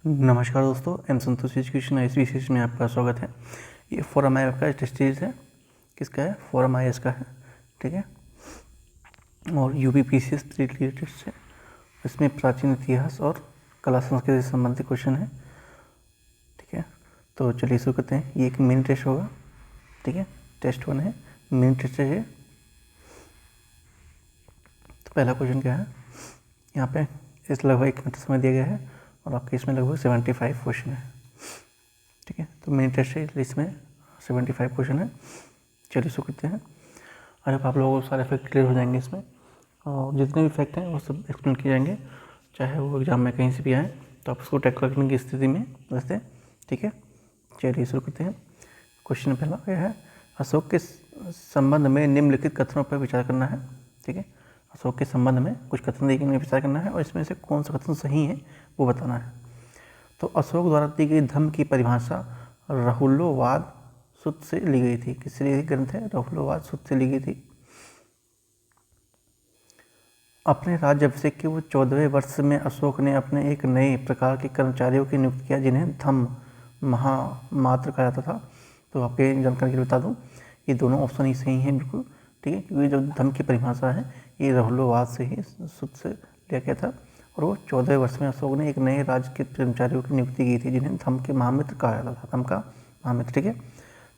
नमस्कार दोस्तों, एम संतोष एजुकेशन इस विशेष में आपका स्वागत है। ये फोरम आई का टेस्ट सीरीज है। किसका है? फोरम आई का है। ठीक है। और यूपीपीसीएस रिलेटेड है। इसमें प्राचीन इतिहास और कला संस्कृति से संबंधित क्वेश्चन है। ठीक है, तो चलिए शुरू करते हैं। ये एक मिनी टेस्ट होगा। ठीक है, टेस्ट 1 है, मिनी टेस्ट है। तो पहला क्वेश्चन क्या है? यहाँ पे इस लगभग 1 घंटे समय दिया गया है और आपके इसमें लगभग 75 क्वेश्चन है। ठीक है, तो मिनी टेस्ट है, इसमें 75 क्वेश्चन है। चलिए शुरू करते हैं। और अब आप लोगों को सारे फैक्ट क्लियर हो जाएंगे इसमें, और जितने भी फैक्ट हैं वो सब एक्सप्लेन किए जाएंगे, चाहे वो एग्जाम में कहीं से भी आए, तो आप उसको टैकल करने की स्थिति में रहते हैं। ठीक है, चलिए शुरू करते हैं। क्वेश्चन पहला क्या है? अशोक के संबंध में निम्नलिखित कथनों पर विचार करना है। ठीक है, अशोक के संबंध में कुछ कथन दिए गए, विचार करना है और इसमें से कौन सा कथन सही है वो बताना है। तो अशोक द्वारा दी गई धम्म की परिभाषा राहुलोवाद सूत्र से ली गई थी। किससे ली गई ग्रंथ है? राहुलोवाद सूत्र से ली गई थी। अपने राज्याभिषेक के वो 14वें वर्ष में अशोक ने अपने एक नए प्रकार के कर्मचारियों की नियुक्ति किया, जिन्हें धम्म महामात्र कहा जाता था। तो आपके जानकारी के लिए बता दूं, ये दोनों ऑप्शन ही सही हैं बिल्कुल। ठीक है, क्योंकि जो धम्म की परिभाषा है ये राहुलोवाद से ही सूत्र से लिया गया था। और वो 14वें वर्ष में अशोक ने एक नए राज्य के कर्मचारियों की नियुक्ति की थी, जिन्हें धम्म के महामित्र कहा जाता था। धम्म का महामित्र। ठीक है,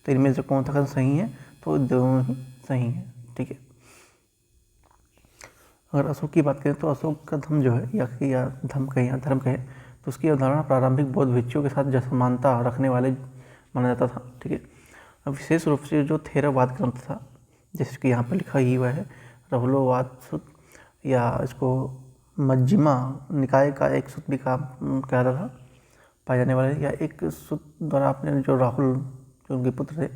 तो इनमें से कौन सा कथन सही है? तो दोनों ही सही है। ठीक है, अगर अशोक की बात करें तो अशोक का धम्म जो है या धम्म कहें या धर्म कहें, तो उसकी अवधारणा प्रारंभिक बौद्ध भिक्षुओं के साथ समानता रखने वाले माना जाता था। ठीक है, अब विशेष रूप से जो थेरवाद ग्रंथ था, जैसे कि यहाँ पर लिखा ही हुआ है राहुलोवाद सूत्र, या इसको मज्जिमा निकाय का एक सूत्र भी कहा जाता था, पाए जाने वाले, या एक सूत्र द्वारा आपने जो राहुल जो उनके पुत्र थे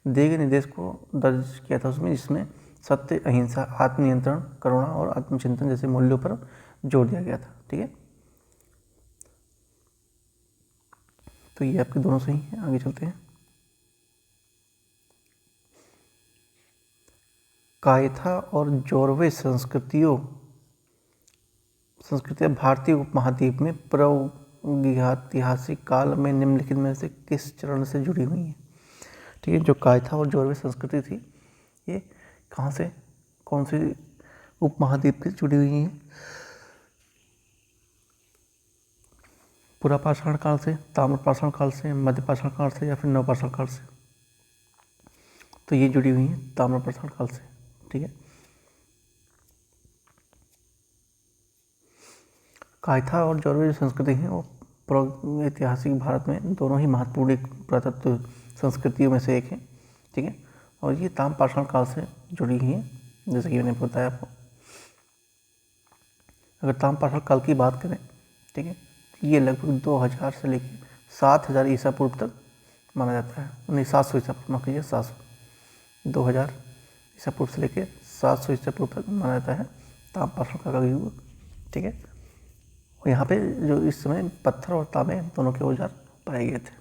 दिए गए निर्देश को दर्ज किया था उसमें, जिसमें सत्य, अहिंसा, आत्मनियंत्रण, करुणा और आत्मचिंतन जैसे मूल्यों पर जोर दिया गया था। ठीक है, तो ये आपके दोनों सही हैं। आगे चलते हैं। कायथा और जोरवे संस्कृतियाँ भारतीय उपमहाद्वीप में प्रागैतिहासिक काल में निम्नलिखित में से किस चरण से जुड़ी हुई हैं? ठीक है, जो कायथा और जोरवे संस्कृति थी, ये कहाँ से, कौन से उपमहाद्वीप से जुड़ी हुई हैं? पुरापाषाण काल से, ताम्रपाषाण काल से, मध्यपाषाण काल से, या फिर नवपाषाण काल से? तो ये जुड़ी हुई हैं ताम्रपाषाण काल से। ठीक है, कायथा और जोरवे जो संस्कृति है वो प्रागैतिहासिक भारत में दोनों ही महत्वपूर्ण पुरातत्व संस्कृतियों में से एक है। ठीक है, और ये ताम्रपाषाण काल से जुड़ी हुई है, जैसे कि मैंने बताया आपको। अगर ताम्रपाषाण काल की बात करें, ठीक है, ये लगभग 2000 से लेकर 7000 ईसा पूर्व तक माना जाता है। नहीं, 700 ईसा पूर्व, माफ कीजिए, 700, 2000 ईसा पूर्व से लेकर 700 ईसा पूर्व तक माना जाता है ताम्रपाषाण काल का युग। ठीक है, और यहाँ पे जो इस समय पत्थर और तांबे दोनों के औजार पाए गए थे।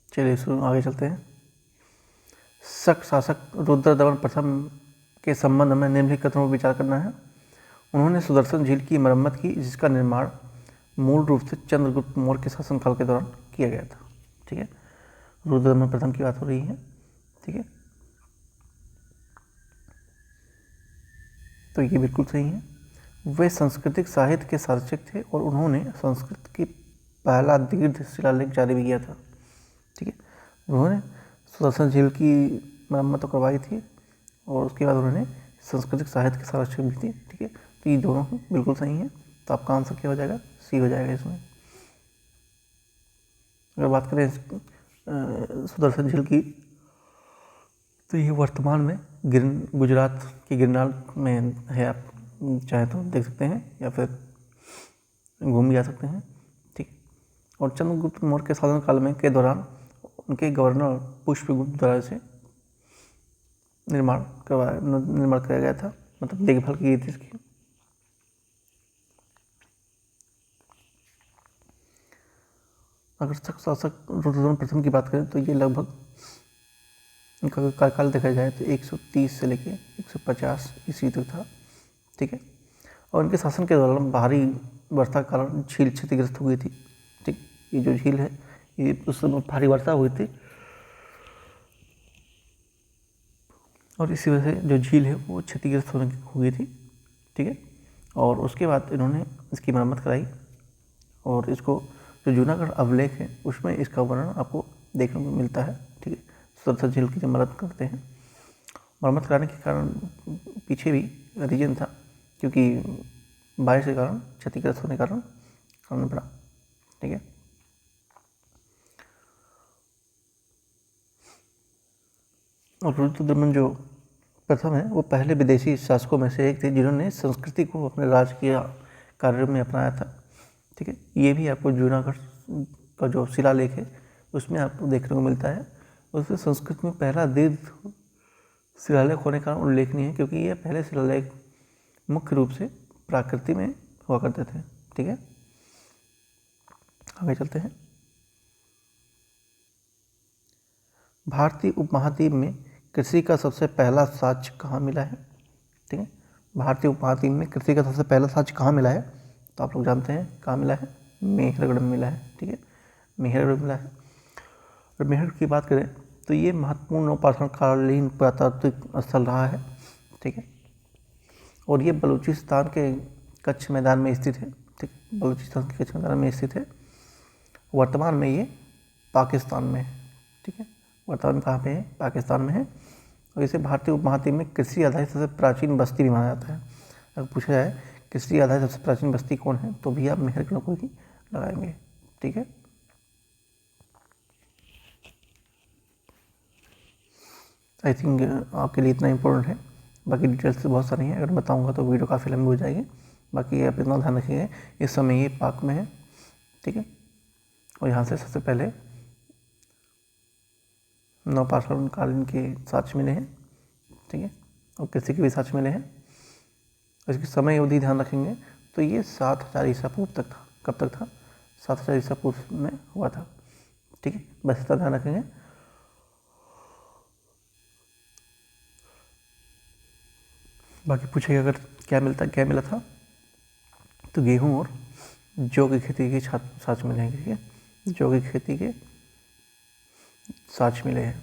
चलिए आगे चलते हैं। शक शासक रुद्रदमन प्रथम के संबंध में निम्नलिखित कथनों पर विचार करना है। उन्होंने सुदर्शन झील की मरम्मत की, जिसका निर्माण मूल रूप से चंद्रगुप्त मौर्य के शासनकाल के दौरान किया गया था। ठीक है, रुद्रदमन प्रथम की बात हो रही है। ठीक है, तो ये बिल्कुल सही है। वे सांस्कृतिक साहित्य के सार्वजनिक थे और उन्होंने संस्कृत की पहला दीर्घ शिलालेख जारी भी किया था। ठीक है, उन्होंने सुदर्शन झील की मरम्मत करवाई थी और उसके बाद उन्होंने सांस्कृतिक साहित्य के सार्वजनिक भी थी। ठीक है, तो ये दोनों बिल्कुल सही हैं। तो आपका आंसर क्या हो जाएगा? सी हो जाएगा इसमें। अगर बात करें सुदर्शन झील की, तो ये वर्तमान में गुजरात की गिरनार में है। आप चाहे तो देख सकते हैं या फिर घूम भी आ सकते हैं। ठीक, और चंद्रगुप्त मौर्य के शासनकाल में के दौरान उनके गवर्नर पुष्पगुप्त द्वारा से निर्माण कराया गया था, मतलब देखभाल की गई थी इसकी। अगर शक शासक रुद्रदमन प्रथम की बात करें तो ये लगभग इनका कार्यकाल देखा जाए तो 130 से लेकर 150 ईस्वी तक था। ठीक है, और इनके शासन के दौरान भारी वर्षा के कारण झील क्षतिग्रस्त हो गई थी। ठीक, ये जो झील है ये उस समय भारी वर्षा हुई थी और इसी वजह से जो झील है वो क्षतिग्रस्त हो गई थी। ठीक है, और उसके बाद इन्होंने इसकी मरम्मत कराई और इसको जो जूनागढ़ अभिलेख है उसमें इसका वर्णन आपको देखने को मिलता है। ठीक है, सरसा झील की जब मरम्मत करते हैं, मरम्मत कराने के कारण पीछे भी रीजन था, क्योंकि बारिश के कारण क्षतिग्रस्त होने के कारण करना पड़ा। ठीक है, और रुद्रदमन जो प्रथम है वो पहले विदेशी शासकों में से एक थे जिन्होंने संस्कृति को अपने राजकीय कार्यों में अपनाया था। ठीक है, ये भी आपको जूनागढ़ का जो शिलालेख है उसमें आपको देखने को मिलता है। उसमें संस्कृत में पहला दीर्घ शिलालेख होने का उल्लेखनीय है, क्योंकि ये पहले शिलालेख मुख्य रूप से प्राकृति में हुआ करते थे। ठीक है, आगे चलते हैं। भारतीय उपमहाद्वीप में कृषि का सबसे पहला साक्ष्य कहाँ मिला है? ठीक है, भारतीय उपमहाद्वीप में कृषि का सबसे पहला साक्ष्य कहाँ मिला है? तो आप लोग जानते हैं कहाँ मिला है, मेहरगढ़ में मिला है। ठीक है, मेहरगढ़ मिला है। और मेहरगढ़ की बात करें तो ये महत्वपूर्ण नवपाषाण कालीन पुरातात्विक स्थल रहा है। ठीक है, और ये बलूचिस्तान के कच्छ मैदान में स्थित है। ठीक, बलूचिस्तान के कच्छ मैदान में स्थित है। वर्तमान में ये पाकिस्तान में है। ठीक है, वर्तमान में कहाँ पे है? पाकिस्तान में है। और इसे भारतीय उपमहाद्वीप में कृषि आधारित सबसे प्राचीन बस्ती भी माना जाता है। अगर पूछा जाए कृषि आधारित सबसे प्राचीन बस्ती कौन है, तो भी आप मेहरगढ़ को ही लगाएंगे। ठीक है, आई थिंक आपके लिए इतना इम्पोर्टेंट है। बाकी डिटेल्स तो बहुत सारी हैं, अगर बताऊंगा तो वीडियो काफ़ी लंबी हो जाएगी। बाकी आप इतना ध्यान रखिए, इस समय ये पाक में है। ठीक है, और यहाँ से सबसे पहले नवपाषाण कालीन के साक्ष्य मिले हैं। ठीक है, और कृषि के भी साक्ष्य मिले हैं। इसकी समय अवधि ध्यान रखेंगे तो ये 7000 ईसा पूर्व तक था। कब तक था? 7000 ईसा पूर्व में हुआ था। ठीक है, बस इतना ध्यान रखेंगे। बाकी पूछेगा अगर क्या मिला था, तो गेहूँ और जौ की खेती के साक्ष्य मिलेंगे। ठीक है, जौ की खेती के साक्ष्य मिले हैं,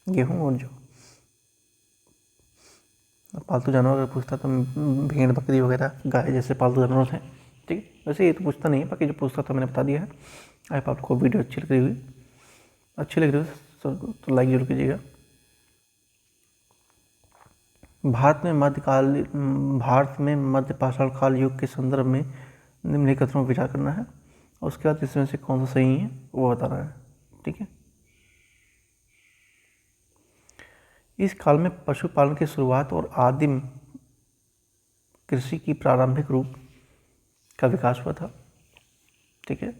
गेहूँ और जौ। पालतू जानवर अगर पूछता तो भेड़ बकरी वगैरह गाय जैसे पालतू जानवर थे। ठीक है, वैसे ये तो पूछता नहीं है, बाकी जो पूछता था मैंने बता दिया है। आई होप आपको वीडियो अच्छी लग रही हो तो लाइक जरूर कीजिएगा। भारत में मध्यपाषाण काल युग के संदर्भ में निम्नलिखित पर विचार करना है, और उसके बाद इसमें से कौन सा सही है वो बताना है। ठीक है, इस काल में पशुपालन की शुरुआत और आदिम कृषि की प्रारंभिक रूप का विकास हुआ था। ठीक है,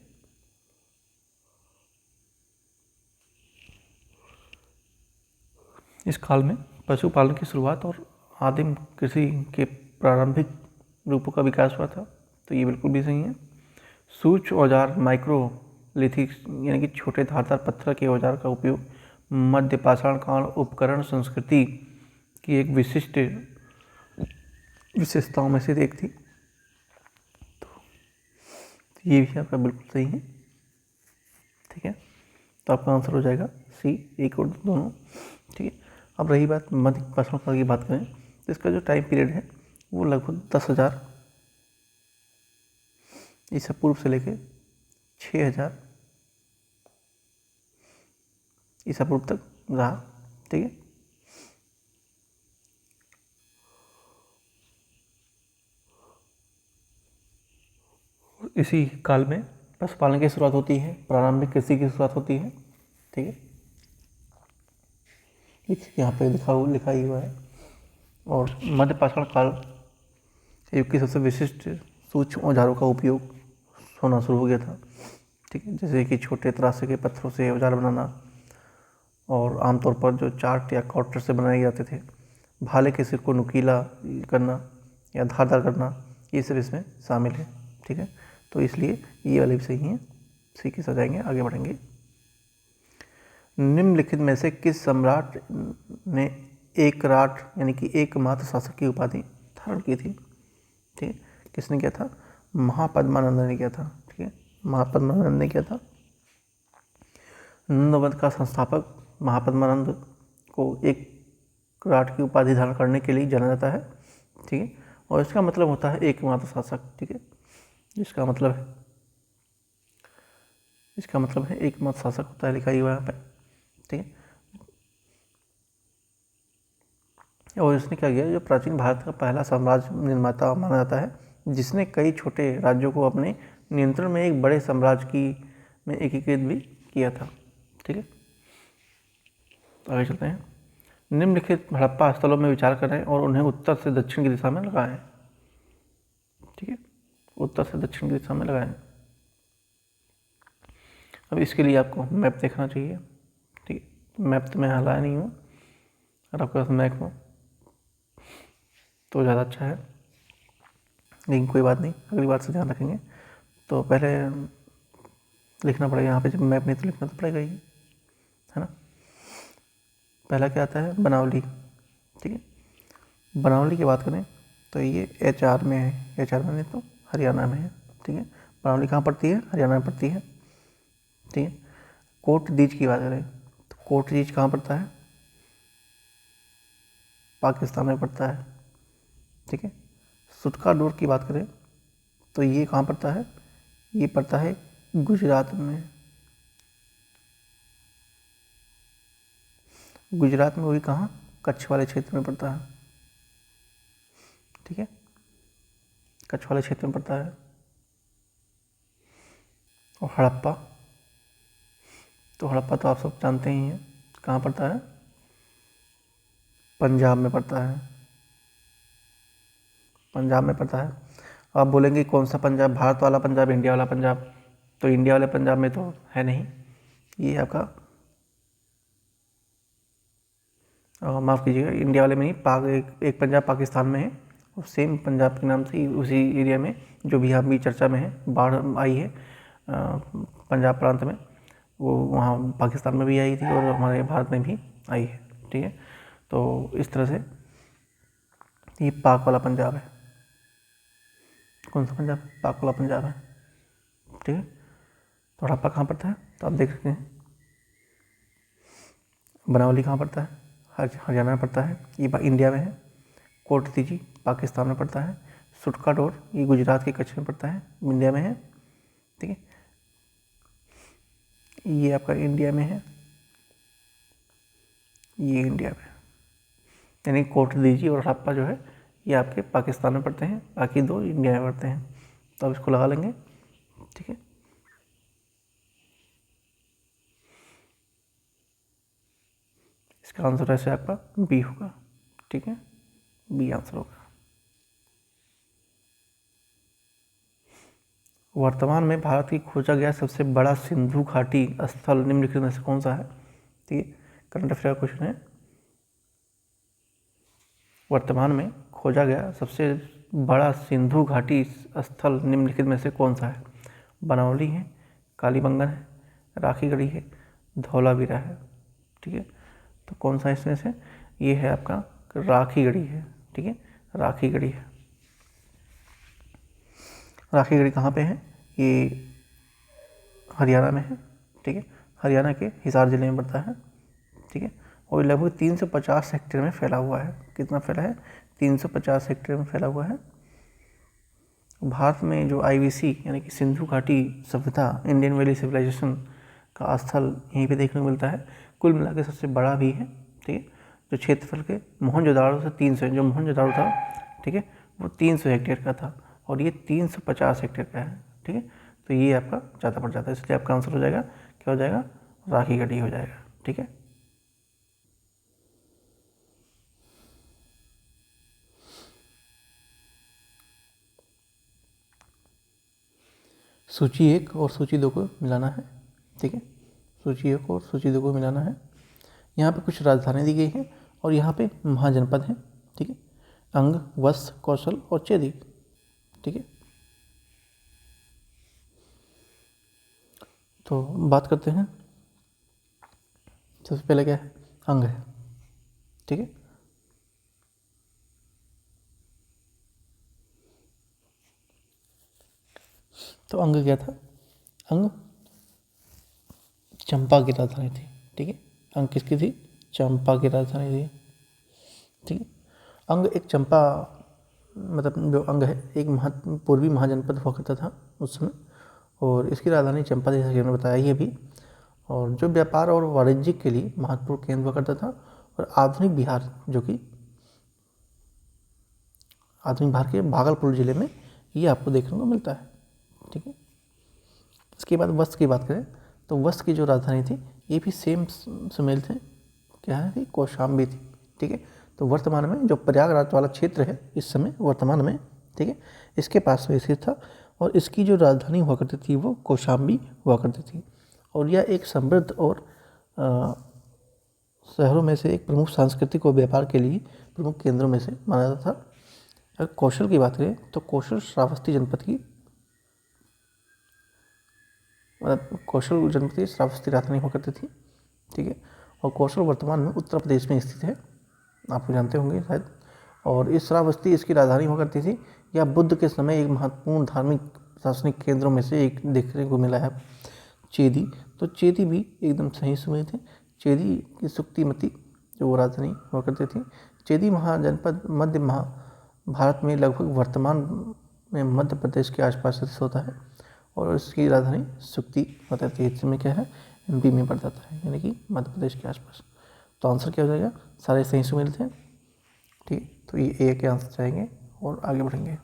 इस काल में पशुपालन की शुरुआत और आदिम कृषि के प्रारंभिक रूपों का विकास हुआ था, तो ये बिल्कुल भी सही है। सूक्ष्म औजार माइक्रोलिथिक यानी कि छोटे धारदार पत्थर के औजार का उपयोग मध्य पाषाण काल उपकरण संस्कृति की एक विशिष्ट विशेषताओं में से एक थी। तो ये भी आपका बिल्कुल सही है। ठीक है, तो आपका आंसर हो जाएगा सी, एक और दोनों। ठीक है, अब रही बात मध्य पाषाण काल की बात करें तो इसका जो टाइम पीरियड है वो लगभग 10,000 ईसा पूर्व से लेके 6,000 ईसा पूर्व तक रहा। ठीक है, इसी काल में पशुपालन की शुरुआत होती है, प्रारंभिक कृषि की शुरुआत होती है। ठीक है, यहाँ पे लिखा ही हुआ है। और मध्य पाषाण काल युग की सबसे विशिष्ट सूक्ष्म औजारों का उपयोग होना शुरू हो गया था। ठीक है, जैसे कि छोटे तरासे के पत्थरों से औजार बनाना, और आमतौर पर जो चार्ट या कॉर्टर से बनाए जाते थे, भाले के सिर को नुकीला करना या धारदार करना, ये सब इसमें शामिल है। ठीक है, तो इसलिए ये वाले भी सही हैं। सीख के सजाएंगे, आगे बढ़ेंगे। निम्नलिखित में से किस सम्राट ने एकराट यानी कि एकमात्र शासक की उपाधि धारण की थी? ठीक है, किसने किया था? महापद्मानंद ने किया था। ठीक है, महापद्मानंद ने किया था। नंदवंत का संस्थापक महापद्मानंद को एक राठ की उपाधि धारण करने के लिए जाना जाता है। ठीक है, और इसका मतलब होता है एकमात्र शासक। ठीक है, इसका मतलब है एकमात्र शासक होता है, लिखा ही हुआ है यहाँ पे। ठीक है, और इसने क्या किया, जो प्राचीन भारत का पहला साम्राज्य निर्माता माना जाता है, जिसने कई छोटे राज्यों को अपने नियंत्रण में एक बड़े साम्राज्य की में एकीकृत भी किया था। ठीक है, तो आगे चलते हैं। निम्नलिखित हड़प्पा स्थलों में विचार करें और उन्हें उत्तर से दक्षिण की दिशा में लगाएं। ठीक है, उत्तर से दक्षिण की दिशा में लगाएं। अब इसके लिए आपको मैप देखना चाहिए। ठीक है, मैप तो मैं हलाया नहीं हूँ, अगर आपके पास मैप हो तो ज़्यादा अच्छा है, लेकिन कोई बात नहीं, अगली बार से ध्यान रखेंगे। तो पहले लिखना पड़ेगा यहाँ पे, जब मैप नहीं तो लिखना तो पड़ेगा ही, है ना। पहला क्या आता है? बनावली। ठीक है, बनावली की बात करें तो ये HR में है, HR में नहीं तो हरियाणा में है। ठीक है, बनावली कहाँ पड़ती है? हरियाणा में पड़ती है। ठीक है, कोटदीज की बात करें तो कोटदीज कहाँ पड़ता है? पाकिस्तान में पड़ता है। ठीक है, सुटका-डोर की बात करें तो ये कहाँ पड़ता है? ये पड़ता है गुजरात में। गुजरात में, वही कहाँ? कच्छ वाले क्षेत्र में पड़ता है। ठीक है, कच्छ वाले क्षेत्र में पड़ता है। और हड़प्पा, तो हड़प्पा तो आप सब जानते ही हैं, कहाँ पड़ता है? पंजाब में पड़ता है। पंजाब में पड़ता है। आप बोलेंगे कौन सा पंजाब? भारत वाला पंजाब, इंडिया वाला पंजाब? तो इंडिया वाले पंजाब में तो है नहीं, ये आपका माफ़ कीजिएगा, इंडिया वाले में नहीं, एक पंजाब पाकिस्तान में है, और सेम पंजाब के नाम से ही उसी एरिया में जो भी अभी चर्चा में है, बाढ़ आई है पंजाब प्रांत में, वो वहाँ पाकिस्तान में भी आई थी और हमारे भारत में भी आई है। ठीक है, तो इस तरह से ये पाक वाला पंजाब है। कौन सा पंजाब? पाक वाला पंजाब है। ठीक है, तो हड़प्पा कहाँ पड़ता है? तो आप देख सकते हैं। बनावली कहाँ पड़ता है? हरियाणा में पड़ता है, ये इंडिया में है। कोटदीजी पाकिस्तान में पड़ता है। सुटका-डोर ये गुजरात के कच्छ में पड़ता है, इंडिया में है। ठीक है, ये आपका इंडिया में है, ये इंडिया में, यानी कोटदीजी और हड़प्पा जो है ये आपके पाकिस्तान में पड़ते हैं, बाकी दो इंडिया में पड़ते हैं। तो अब इसको लगा लेंगे। ठीक है, इसका आंसर ऐसे आपका बी होगा। ठीक है, बी आंसर होगा। वर्तमान में भारत की खोजा गया सबसे बड़ा सिंधु घाटी स्थल निम्नलिखित में से कौन सा है? ठीक है, करंट अफेयर का क्वेश्चन है। वर्तमान में खोजा गया सबसे बड़ा सिंधु घाटी स्थल निम्नलिखित में से कौन सा है? बनावली है, कालीबंगन है, राखीगढ़ी है, धौलावीरा है। ठीक है, तो कौन सा इसमें से? ये है आपका राखीगढ़ी है। ठीक है, राखीगढ़ी है। राखीगढ़ी कहाँ पे है? ये हरियाणा में है। ठीक है, हरियाणा के हिसार जिले में पड़ता है। ठीक है, और लगभग 350 हेक्टेयर में फैला हुआ है। कितना फैला है? 350 हेक्टेयर में फैला हुआ है। भारत में जो IVC यानी कि सिंधु घाटी सभ्यता, इंडियन वैली सिविलाइजेशन का स्थल यहीं पे देखने को मिलता है। कुल मिला के सबसे बड़ा भी है। ठीक है, जो क्षेत्रफल के मोहनजोदाड़ो से 300, जो मोहनजोदाड़ो था, ठीक है, वो 300 हेक्टेयर का था और ये 350 हेक्टेयर का है। ठीक है, तो ये आपका ज़्यादा पड़ जाता है, इसलिए आपका आंसर हो जाएगा, क्या हो जाएगा? राखीगढ़ी हो जाएगा। ठीक है, सूची 1 और सूची 2 को मिलाना है। ठीक है, सूची 1 और सूची 2 को मिलाना है। यहाँ पे कुछ राजधानी दी गई है और यहाँ पे महाजनपद हैं। ठीक है, अंग, वत्स, कौशल और चेदी। ठीक है, तो बात करते हैं। सबसे पहले क्या है? अंग है। ठीक है, तो अंग क्या था? अंग चंपा की राजधानी थी। ठीक है, अंग किसकी थी? चंपा की राजधानी थी। ठीक है, अंग एक चंपा मतलब जो अंग है एक पूर्वी महाजनपद हुआ करता था उस समय, और इसकी राजधानी चंपा थी, जैसे हमने बताया ही अभी। और जो व्यापार और वाणिज्य के लिए महत्वपूर्ण केंद्र हुआ करता था। और आधुनिक बिहार, जो कि आधुनिक बिहार के भागलपुर जिले में ये आपको देखने को मिलता है। ठीक है, इसके बाद वस्त की बात करें तो वस्त की जो राजधानी थी ये भी सेम सुमेल थे, क्या है? कौशाम्बी थी। ठीक है, तो वर्तमान में जो प्रयागराज वाला क्षेत्र है इस समय वर्तमान में, ठीक है, इसके पास में स्थित था। और इसकी जो राजधानी हुआ करती थी वो कौशाम्बी हुआ करती थी। और यह एक समृद्ध और शहरों में से एक प्रमुख सांस्कृतिक और व्यापार के लिए प्रमुख केंद्रों में से माना जाता था। अगर कौशल की बात करें तो कौशल श्रावस्ती जनपद की कौशल जनपद की श्रावस्ती राजधानी हुआ करती थी। ठीक है, और कौशल वर्तमान में उत्तर प्रदेश में स्थित है, आपको जानते होंगे शायद। और इस श्रावस्ती इसकी राजधानी हुआ करती थी। यह बुद्ध के समय एक महत्वपूर्ण धार्मिक प्रशासनिक केंद्रों में से एक देखने को मिला है। चेदी, तो चेदी भी एकदम सही सुने थे। चेदी की सुक्तिमती जो वो राजधानी हुआ करती थी। चेदी महाजनपद मध्य भारत में लगभग वर्तमान में मध्य प्रदेश के आसपास स्थित होता है। और इसकी राजधानी सुक्ति होता है। इस समय क्या है? एमपी में पड़ जाता है, यानी कि मध्य प्रदेश के आसपास। तो आंसर क्या हो जाएगा? सारे सही सुमेल थे। ठीक है, तो ये ए के आंसर जाएंगे और आगे बढ़ेंगे।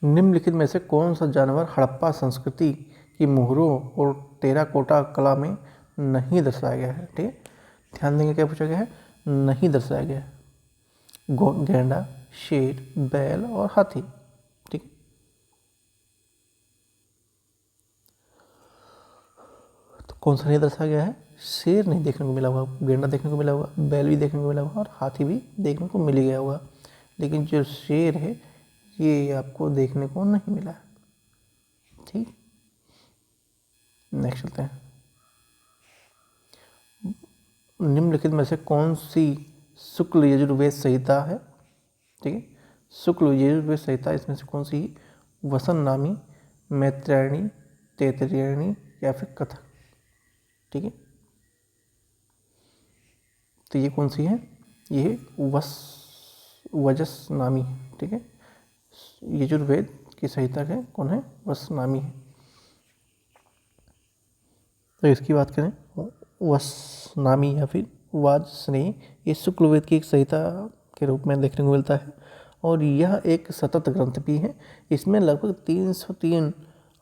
निम्नलिखित में से कौन सा जानवर हड़प्पा संस्कृति की मोहरों और टेराकोटा कला में नहीं दर्शाया गया है? ठीक है, ध्यान देंगे क्या पूछा गया है? नहीं दर्शाया गया है। गैंडा, शेर, बैल और हाथी। ठीक, तो कौन सा नहीं दर्शाया गया है? शेर नहीं देखने को मिला होगा, गैंडा देखने को मिला होगा, बैल भी देखने को मिला होगा और हाथी भी देखने को मिल गया होगा। लेकिन जो शेर है ये आपको देखने को नहीं मिला। ठीक, नेक्स्ट चलते हैं। निम्नलिखित में से कौन सी शुक्ल यजुर्वेद संहिता है? ठीक है, शुक्ल यजुर्वेद संहिता इसमें से कौन सी? वसन नामी, मैत्रेयणी, तैत्तिरीयणी या फिर कथक। ठीक है, तो ये कौन सी है? ये वजस नामी। ठीक है, यजुर्वेद की संहिता है कौन है? वस नामी है। तो इसकी बात करें वस नामी या फिर वाजस्नेही, ये शुक्ल वेद की एक संहिता के रूप में देखने को मिलता है। और यह एक सतत ग्रंथ भी है। इसमें लगभग 303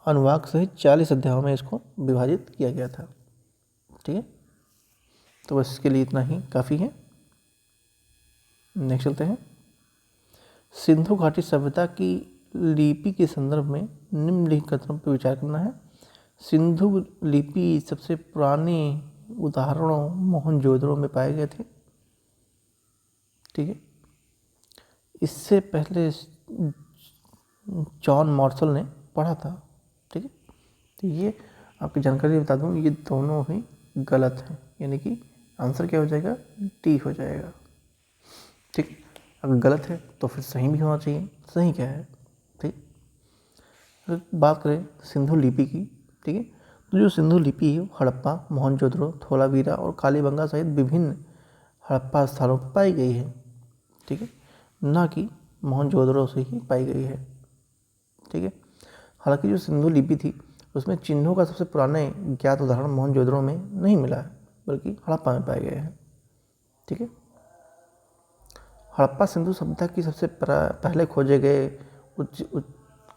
अनुवाक सहित 40 अध्यायों में इसको विभाजित किया गया था। ठीक है, तो बस इसके लिए इतना ही काफ़ी है। नेक्स्ट चलते हैं। सिंधु घाटी सभ्यता की लिपि के संदर्भ में निम्नलिखित कथनों पर विचार करना है। सिंधु लिपि सबसे पुराने उदाहरणों मोहनजोदड़ो में पाए गए थे। ठीक है, इससे पहले जॉन मार्शल ने पढ़ा था। ठीक है, तो ये आपकी जानकारी बता दूं, ये दोनों ही गलत हैं, यानी कि आंसर क्या हो जाएगा? डी हो जाएगा। ठीक, अगर गलत है तो फिर सही भी होना चाहिए। सही क्या है? ठीक, अगर बात करें सिंधु लिपि की, ठीक है, तो जो सिंधु लिपि है हड़प्पा, मोहनजोदड़ो, धोलावीरा और कालीबंगा सहित विभिन्न हड़प्पा स्थानों पर पाई गई है। ठीक है, ना कि मोहनजोदड़ो से ही पाई गई है। ठीक है, हालांकि जो सिंधु लिपि थी उसमें चिन्हों का सबसे पुराने ज्ञात उदाहरण मोहनजोदड़ो में नहीं मिला है, बल्कि हड़प्पा में पाए गए हैं। ठीक है, हड़प्पा सिंधु सभ्यता की सबसे पहले खोजे गए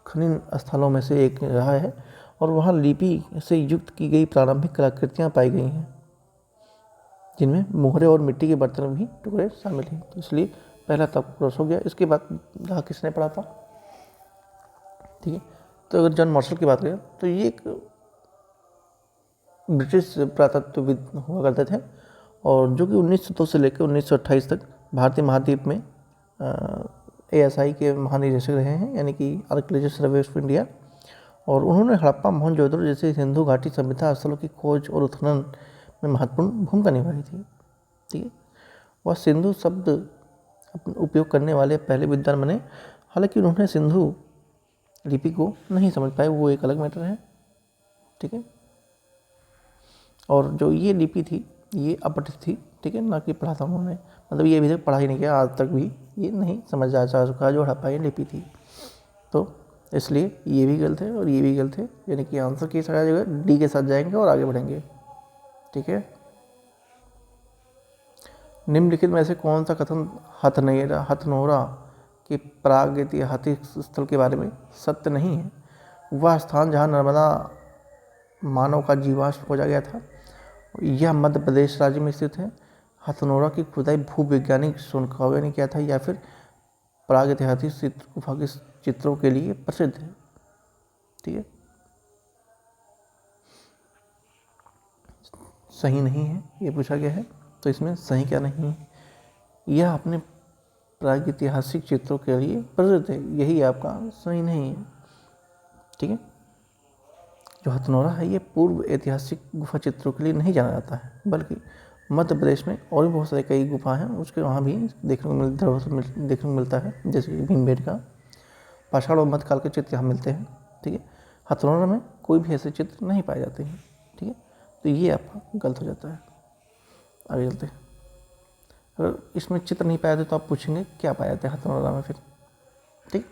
खनन स्थलों में से एक रहा है। और वहाँ लिपि से युक्त की गई प्रारंभिक कलाकृतियाँ पाई गई हैं, जिनमें मोहरे और मिट्टी के बर्तन भी टुकड़े शामिल हैं। तो इसलिए पहला तब क्रॉस हो गया। इसके बाद जहाँ किसने पढ़ा था? ठीक है, तो अगर जॉन मार्शल की बात करें तो ये एक ब्रिटिश पुरातत्वविद हुआ करते थे, और जो कि 1902 से लेकर 1928 तक भारतीय महाद्वीप में ASI के महानिदेशक रहे हैं, यानी कि आर्कियोलॉजिस्ट सर्वे ऑफ इंडिया। और उन्होंने हड़प्पा, मोहनजोदड़ो जैसे सिंधु घाटी सभ्यता स्थलों की खोज और उत्खनन में महत्वपूर्ण भूमिका निभाई थी। ठीक है, वह सिंधु शब्द उपयोग करने वाले पहले विद्वान बने। हालांकि उन्होंने सिंधु लिपि को नहीं समझ पाए, वो एक अलग मैटर है, ठीक है। और जो ये लिपि थी ये अपठित थी, ठीक है, ना कि पढ़ा था उन्होंने, मतलब ये अभी तक पढ़ा ही नहीं किया, आज तक भी ये नहीं समझ आ चुका जो हड़प्पा ये लिपि थी। तो इसलिए ये भी गलत है और ये भी गलत है, यानी कि आंसर की जगह डी के साथ जाएंगे और आगे बढ़ेंगे, ठीक है। निम्नलिखित में से कौन सा कथन हथनोरा के प्रागैतिहासिक स्थल के बारे में सत्य नहीं है? वह स्थान जहाँ नर्मदा मानव का जीवाश्म खोजा गया था, यह मध्य प्रदेश राज्य में स्थित है। हथनोरा की खुदाई भूवैज्ञानिक शोधकार्यों ने किया था या फिर प्रागैतिहासिक गुफा के चित्रों के लिए प्रसिद्ध है, ठीक है। सही नहीं है ये पूछा गया है, तो इसमें सही क्या नहीं है? यह अपने प्रागैतिहासिक चित्रों के लिए प्रसिद्ध है, यही आपका सही नहीं है, ठीक है। जो हथनोरा है ये पूर्व ऐतिहासिक गुफा चित्रों के लिए नहीं जाना जाता है, बल्कि मध्य प्रदेश में और भी बहुत सारे कई गुफा हैं उसके वहाँ भी देखने को मिलता है, जैसे कि भीमबेटका, पाषाण और मध्यकाल के चित्र यहाँ मिलते हैं, ठीक है। हथनोरा में कोई भी ऐसे चित्र नहीं पाए जाते हैं, ठीक है, तो ये आपका गलत हो जाता है। आगे चलते हैं। अगर इसमें चित्र नहीं पाए जाते तो आप पूछेंगे क्या पाया जाता है हथनोरा में फिर, ठीक।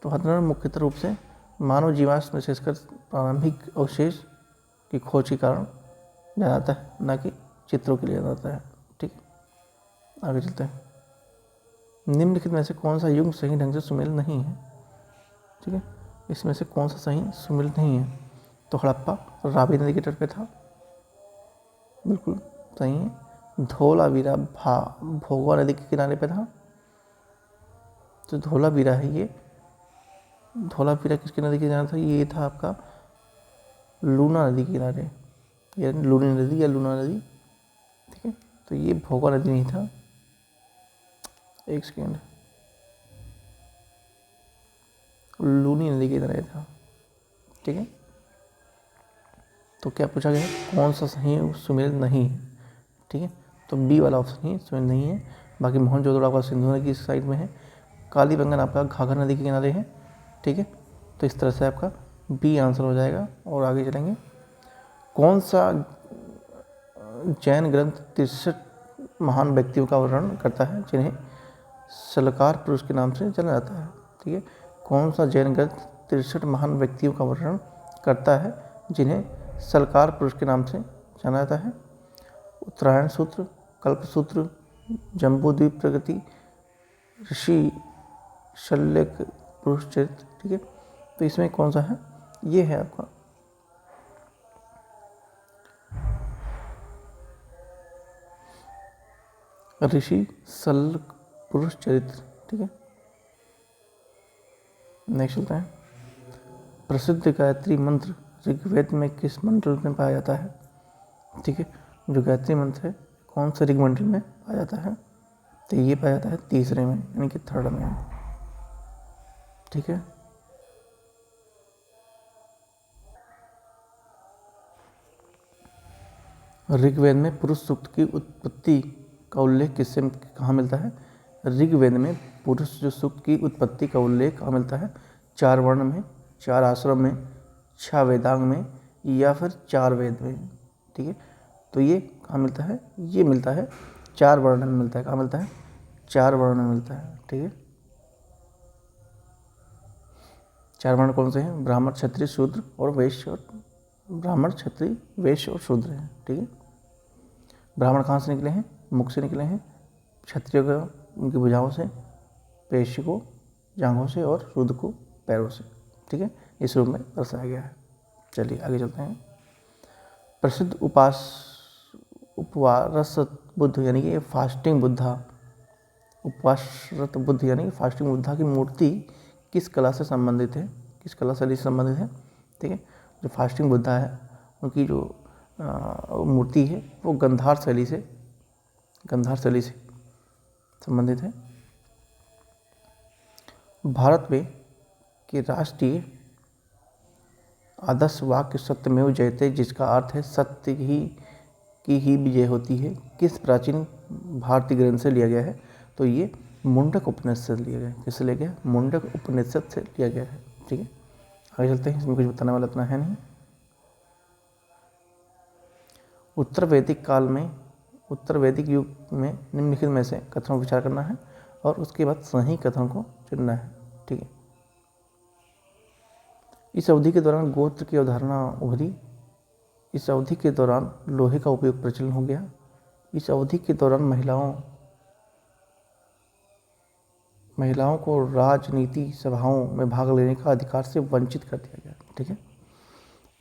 तो हथनोरा मुख्यतः रूप से मानव जीवाश्म विशेषकर प्रारंभिक अवशेष की खोज के कारण जाना जाता है, न कि चित्रों के लिए जाना जाता है, ठीक। आगे चलते हैं। निम्नलिखित में से कौन सा युग सही ढंग से सुमेल नहीं है, ठीक है। इसमें से कौन सा सही सुमेल नहीं है? तो हड़प्पा रावी नदी के तट पे था, बिल्कुल सही है। धोलावीरा भोगवा नदी के किनारे पे था, तो धोलावीरा है ये, धोलावीरा किसकी नदी के किनारे था? ये था आपका लूना नदी के किनारे, या लूनी नदी या लूना नदी, ठीक है। तो ये भोगवा नदी नहीं था, एक सेकेंड, लूनी नदी के किनारे था, ठीक है। तो क्या पूछा गया है? कौन सा सही सुमेल नहीं है, ठीक है। तो बी वाला ऑप्शन ही सुमेल नहीं है। बाकी मोहनजोदड़ो आपका सिंधु नदी की साइड में है, कालीबंगन आपका घाघर नदी के किनारे है, ठीक है। तो इस तरह से आपका बी आंसर हो जाएगा। और आगे चलेंगे। कौन सा जैन ग्रंथ 63 महान व्यक्तियों का वर्णन करता है जिन्हें सलकार पुरुष के नाम से जाना जाता है, ठीक है। कौन सा जैन ग्रंथ 63 महान व्यक्तियों का वर्णन करता है जिन्हें सलकार पुरुष के नाम से जाना जाता है? उत्तरायण सूत्र, कल्पसूत्र, जम्बूद्वीप प्रगति, ऋषि शल्यक पुरुष चरित्र, ठीक है। तो इसमें कौन सा है? ये है आपका ऋषि शल्यक पुरुष चरित्र, ठीक है। नेक्स्ट चलता है। प्रसिद्ध गायत्री मंत्र ऋग्वेद में किस मंडल में पाया जाता है, ठीक है। जो गायत्री मंत्र है कौन से ऋग मंडल में पाया जाता है? तो ये पाया जाता है तीसरे में, यानी कि थर्ड में, ठीक है। ऋग्वेद में पुरुष सूक्त की उत्पत्ति का उल्लेख किससे कहाँ मिलता है? ऋग्वेद में पुरुष जो सूक्त की उत्पत्ति का उल्लेख कहाँ मिलता है? 4 वर्ण में, 4 आश्रम में, 6 वेदांग में, या फिर 4 वेद में, ठीक है। तो ये कहाँ मिलता है? ये मिलता है 4 वर्ण में मिलता है। कहाँ मिलता है? 4 वर्ण में मिलता है, ठीक है। 4 वर्ण कौन से हैं? ब्राह्मण, क्षत्रिय, शूद्र और वैश्य। और ब्राह्मण, क्षत्रिय, वैश्य और शूद्र हैं, ठीक है। ब्राह्मण कहाँ से निकले हैं? मुख से निकले हैं, क्षत्रिय को उनकी भुजाओं से, वैश्य को जांघों से और शूद्र को पैरों से, ठीक है। इस रूप में दर्शाया गया है। चलिए आगे चलते हैं। प्रसिद्ध उपवासरत बुद्ध यानी कि फास्टिंग बुद्धा, उपवासरत बुद्ध यानी कि फास्टिंग बुद्धा की मूर्ति किस कला से संबंधित है, किस कला शैली से संबंधित है, ठीक है। जो फास्टिंग बुद्धा है उनकी जो मूर्ति है वो गंधार शैली से संबंधित है। भारत में कि राष्ट्रीय आदर्श वाक्य सत्यमेव जयते, जिसका अर्थ है सत्य की ही विजय होती है, किस प्राचीन भारतीय ग्रंथ से लिया गया है? तो ये मुंडक उपनिषद से लिया गया है। किससे लिया गया? मुंडक उपनिषद से लिया गया है। ठीक है, आगे चलते हैं, इसमें कुछ बताने वाला इतना है नहीं। उत्तर वैदिक काल में, उत्तर वैदिक युग में निम्नलिखित में से कथनों पर विचार करना है और उसके बाद सही कथन को चुनना है। ठीक है, इस अवधि के दौरान गोत्र की अवधारणा उभरी। इस अवधि के दौरान लोहे का उपयोग प्रचलन हो गया। इस अवधि के दौरान महिलाओं को राजनीति सभाओं में भाग लेने का अधिकार से वंचित कर दिया गया। ठीक है,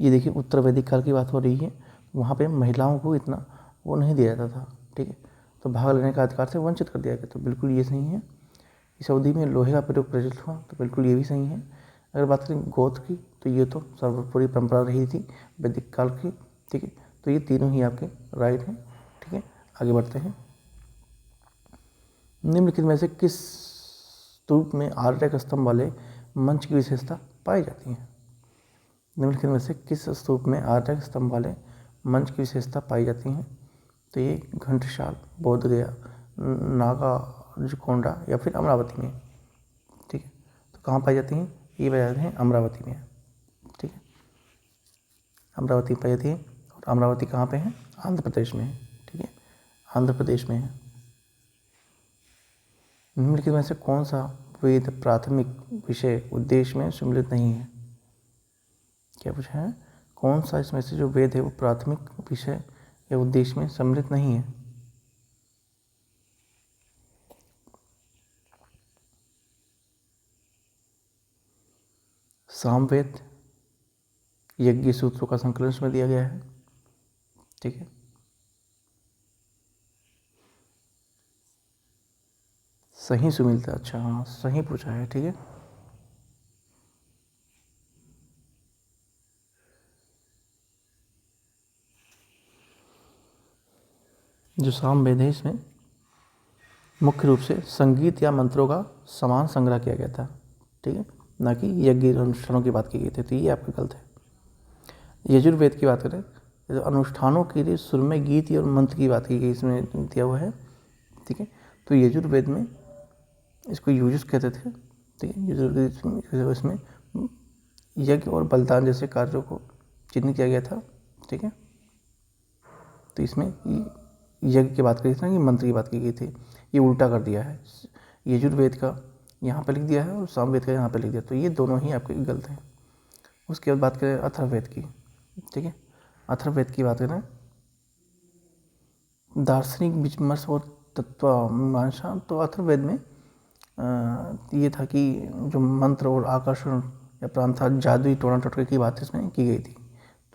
ये देखिए उत्तर वैदिक काल की बात हो रही है, वहाँ पे महिलाओं को इतना वो नहीं दिया जाता था। ठीक है, तो भाग लेने का अधिकार से वंचित कर दिया गया, तो बिल्कुल ये सही है। इस अवधि में लोहे का प्रयोग प्रचलित हुआ, तो बिल्कुल ये भी सही है। अगर बात करें गोत्र की, तो ये तो सर्वोपरि परंपरा रही थी वैदिक काल की। ठीक है, तो ये तीनों ही आपके राइट हैं। ठीक है, आगे बढ़ते हैं। निम्नलिखित में से किस स्तूप में आर्यक स्तंभ वाले मंच की विशेषता पाई जाती है? निम्नलिखित में से किस स्तूप में आर्यक स्तंभ वाले मंच की विशेषता पाई जाती है? तो ये घंटसाल, बोधगया, नागार्जुनकोंडा या फिर अमरावती में। ठीक है, तो कहाँ पाई जाती हैं? ये पाई जाती हैं अमरावती में। ठीक है, अमरावती पाई जाती है, और अमरावती कहाँ पे है? आंध्र प्रदेश में है। ठीक है, आंध्र प्रदेश में है। निम्नलिखित में से कौन सा वेद प्राथमिक विषय उद्देश्य में सम्मिलित नहीं है? क्या पूछा है? कौन सा इसमें से जो वेद है वो प्राथमिक विषय या उद्देश्य में सम्मिलित नहीं है? सामवेद यज्ञ सूत्रों का संकलन इसमें दिया गया है। ठीक है, सही सुमिलता, अच्छा हाँ सही पूछा है। ठीक है, जो सामवेद है इसमें मुख्य रूप से संगीत या मंत्रों का समान संग्रह किया गया था। ठीक है, ना कि यज्ञ अनुष्ठानों की बात की गई थी, तो ये आपका गलत है। यजुर्वेद की बात करें तो अनुष्ठानों के लिए सुर में गीत और मंत्र की बात की गई, इसमें दिया हुआ है। ठीक है, तो यजुर्वेद में इसको यूजुस कहते थे। ठीक है, यजुर्वेद इसमें यज्ञ और बलिदान जैसे कार्यों को चिन्हित किया गया था। ठीक है, तो इसमें यज्ञ की बात करी थी ना, ये मंत्र की बात की गई थी, ये उल्टा कर दिया है। यजुर्वेद का यहाँ पे लिख दिया है और सामवेद का यहाँ पे लिख दिया, तो ये दोनों ही आपके गलत हैं। उसके बाद बात करें अथर्ववेद की। ठीक है, अथर्ववेद की बात करें, दार्शनिक विमर्श और तत्वमीमांसा, तो अथर्ववेद में ये था कि जो मंत्र और आकर्षण या प्रांता जादुई टोना टोटके की बात इसमें की गई थी,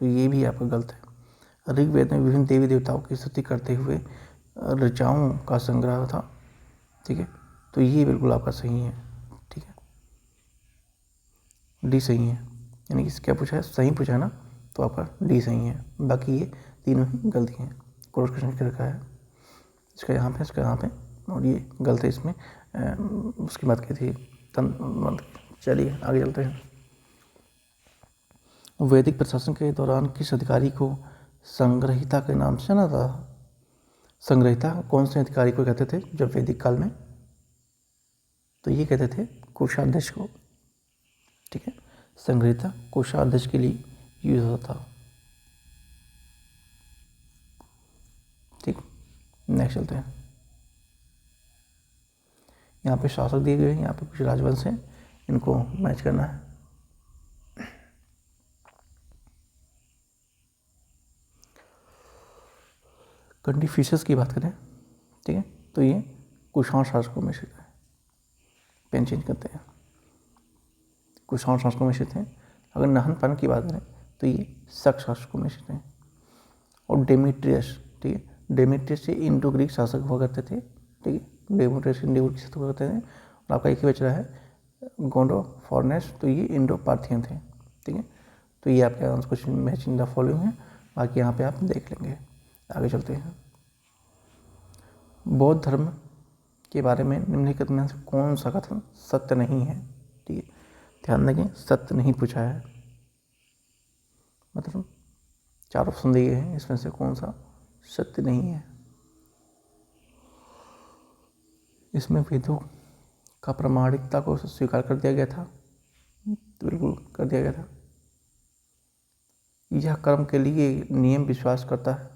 तो ये भी आपका गलत है। ऋग्वेद में विभिन्न देवी देवताओं की स्तुति करते हुए ऋचाओं का संग्रह था। ठीक है, तो ये बिल्कुल आपका सही है। ठीक है, डी सही है, यानी कि क्या पूछा है? सही पूछा है ना, तो आपका डी सही है। बाकी ये तीनों ही गलती हैं। क्रॉस क्वेश्चन कर रखा है, इसका यहाँ पे, इसका यहाँ पे, और ये गलत है इसमें। उसकी बात की थी चलिए आगे चलते हैं। वैदिक प्रशासन के दौरान किस अधिकारी को संग्रहिता के नाम से जाना था? संग्रहिता कौन से अधिकारी को कहते थे जब वैदिक काल में? तो ये कहते थे कोषाध्यक्ष को। ठीक है, संग्रहिता कोषाध्यक्ष के लिए यूज होता था। ठीक, नेक्स्ट चलते हैं। यहाँ पे शासक दिए गए हैं, यहाँ पे कुछ राजवंश हैं, इनको मैच करना है। कंफ्यूशियस की बात करें, ठीक है, तो ये कुषाण शासकों में से है। पेन चेंज करते हैं, कुषाण शासकों में से थे। अगर नाहन की बात करें तो ये शक शासकों में से थे। और डेमेट्रियस, ठीक है, डेमेट्रियस ये इंडो ग्रीक शासक हुआ करते थे। ठीक है, डेमेट्रियस इंडो ग्रीक शासक हुआ करते थे। और आपका एक ही बच रहा है गोंडो फॉर्नेस, तो ये इंडो पार्थियन थे। ठीक है, तो ये आपके आंसर कुछ मैच इन द फॉलोइंग है, बाकी यहाँ पे आप देख लेंगे। आगे चलते हैं। बौद्ध धर्म के बारे में निम्नलिखित में से कौन सा कथन सत्य नहीं है? ठीक है, ध्यान देंगे, सत्य नहीं पूछा है, मतलब 4 ऑप्शन दिए हैं, इसमें से कौन सा सत्य नहीं है? इसमें वेदों का प्रामाणिकता को स्वीकार कर दिया गया था, तो बिल्कुल कर दिया गया था। यह कर्म के लिए नियम विश्वास करता है,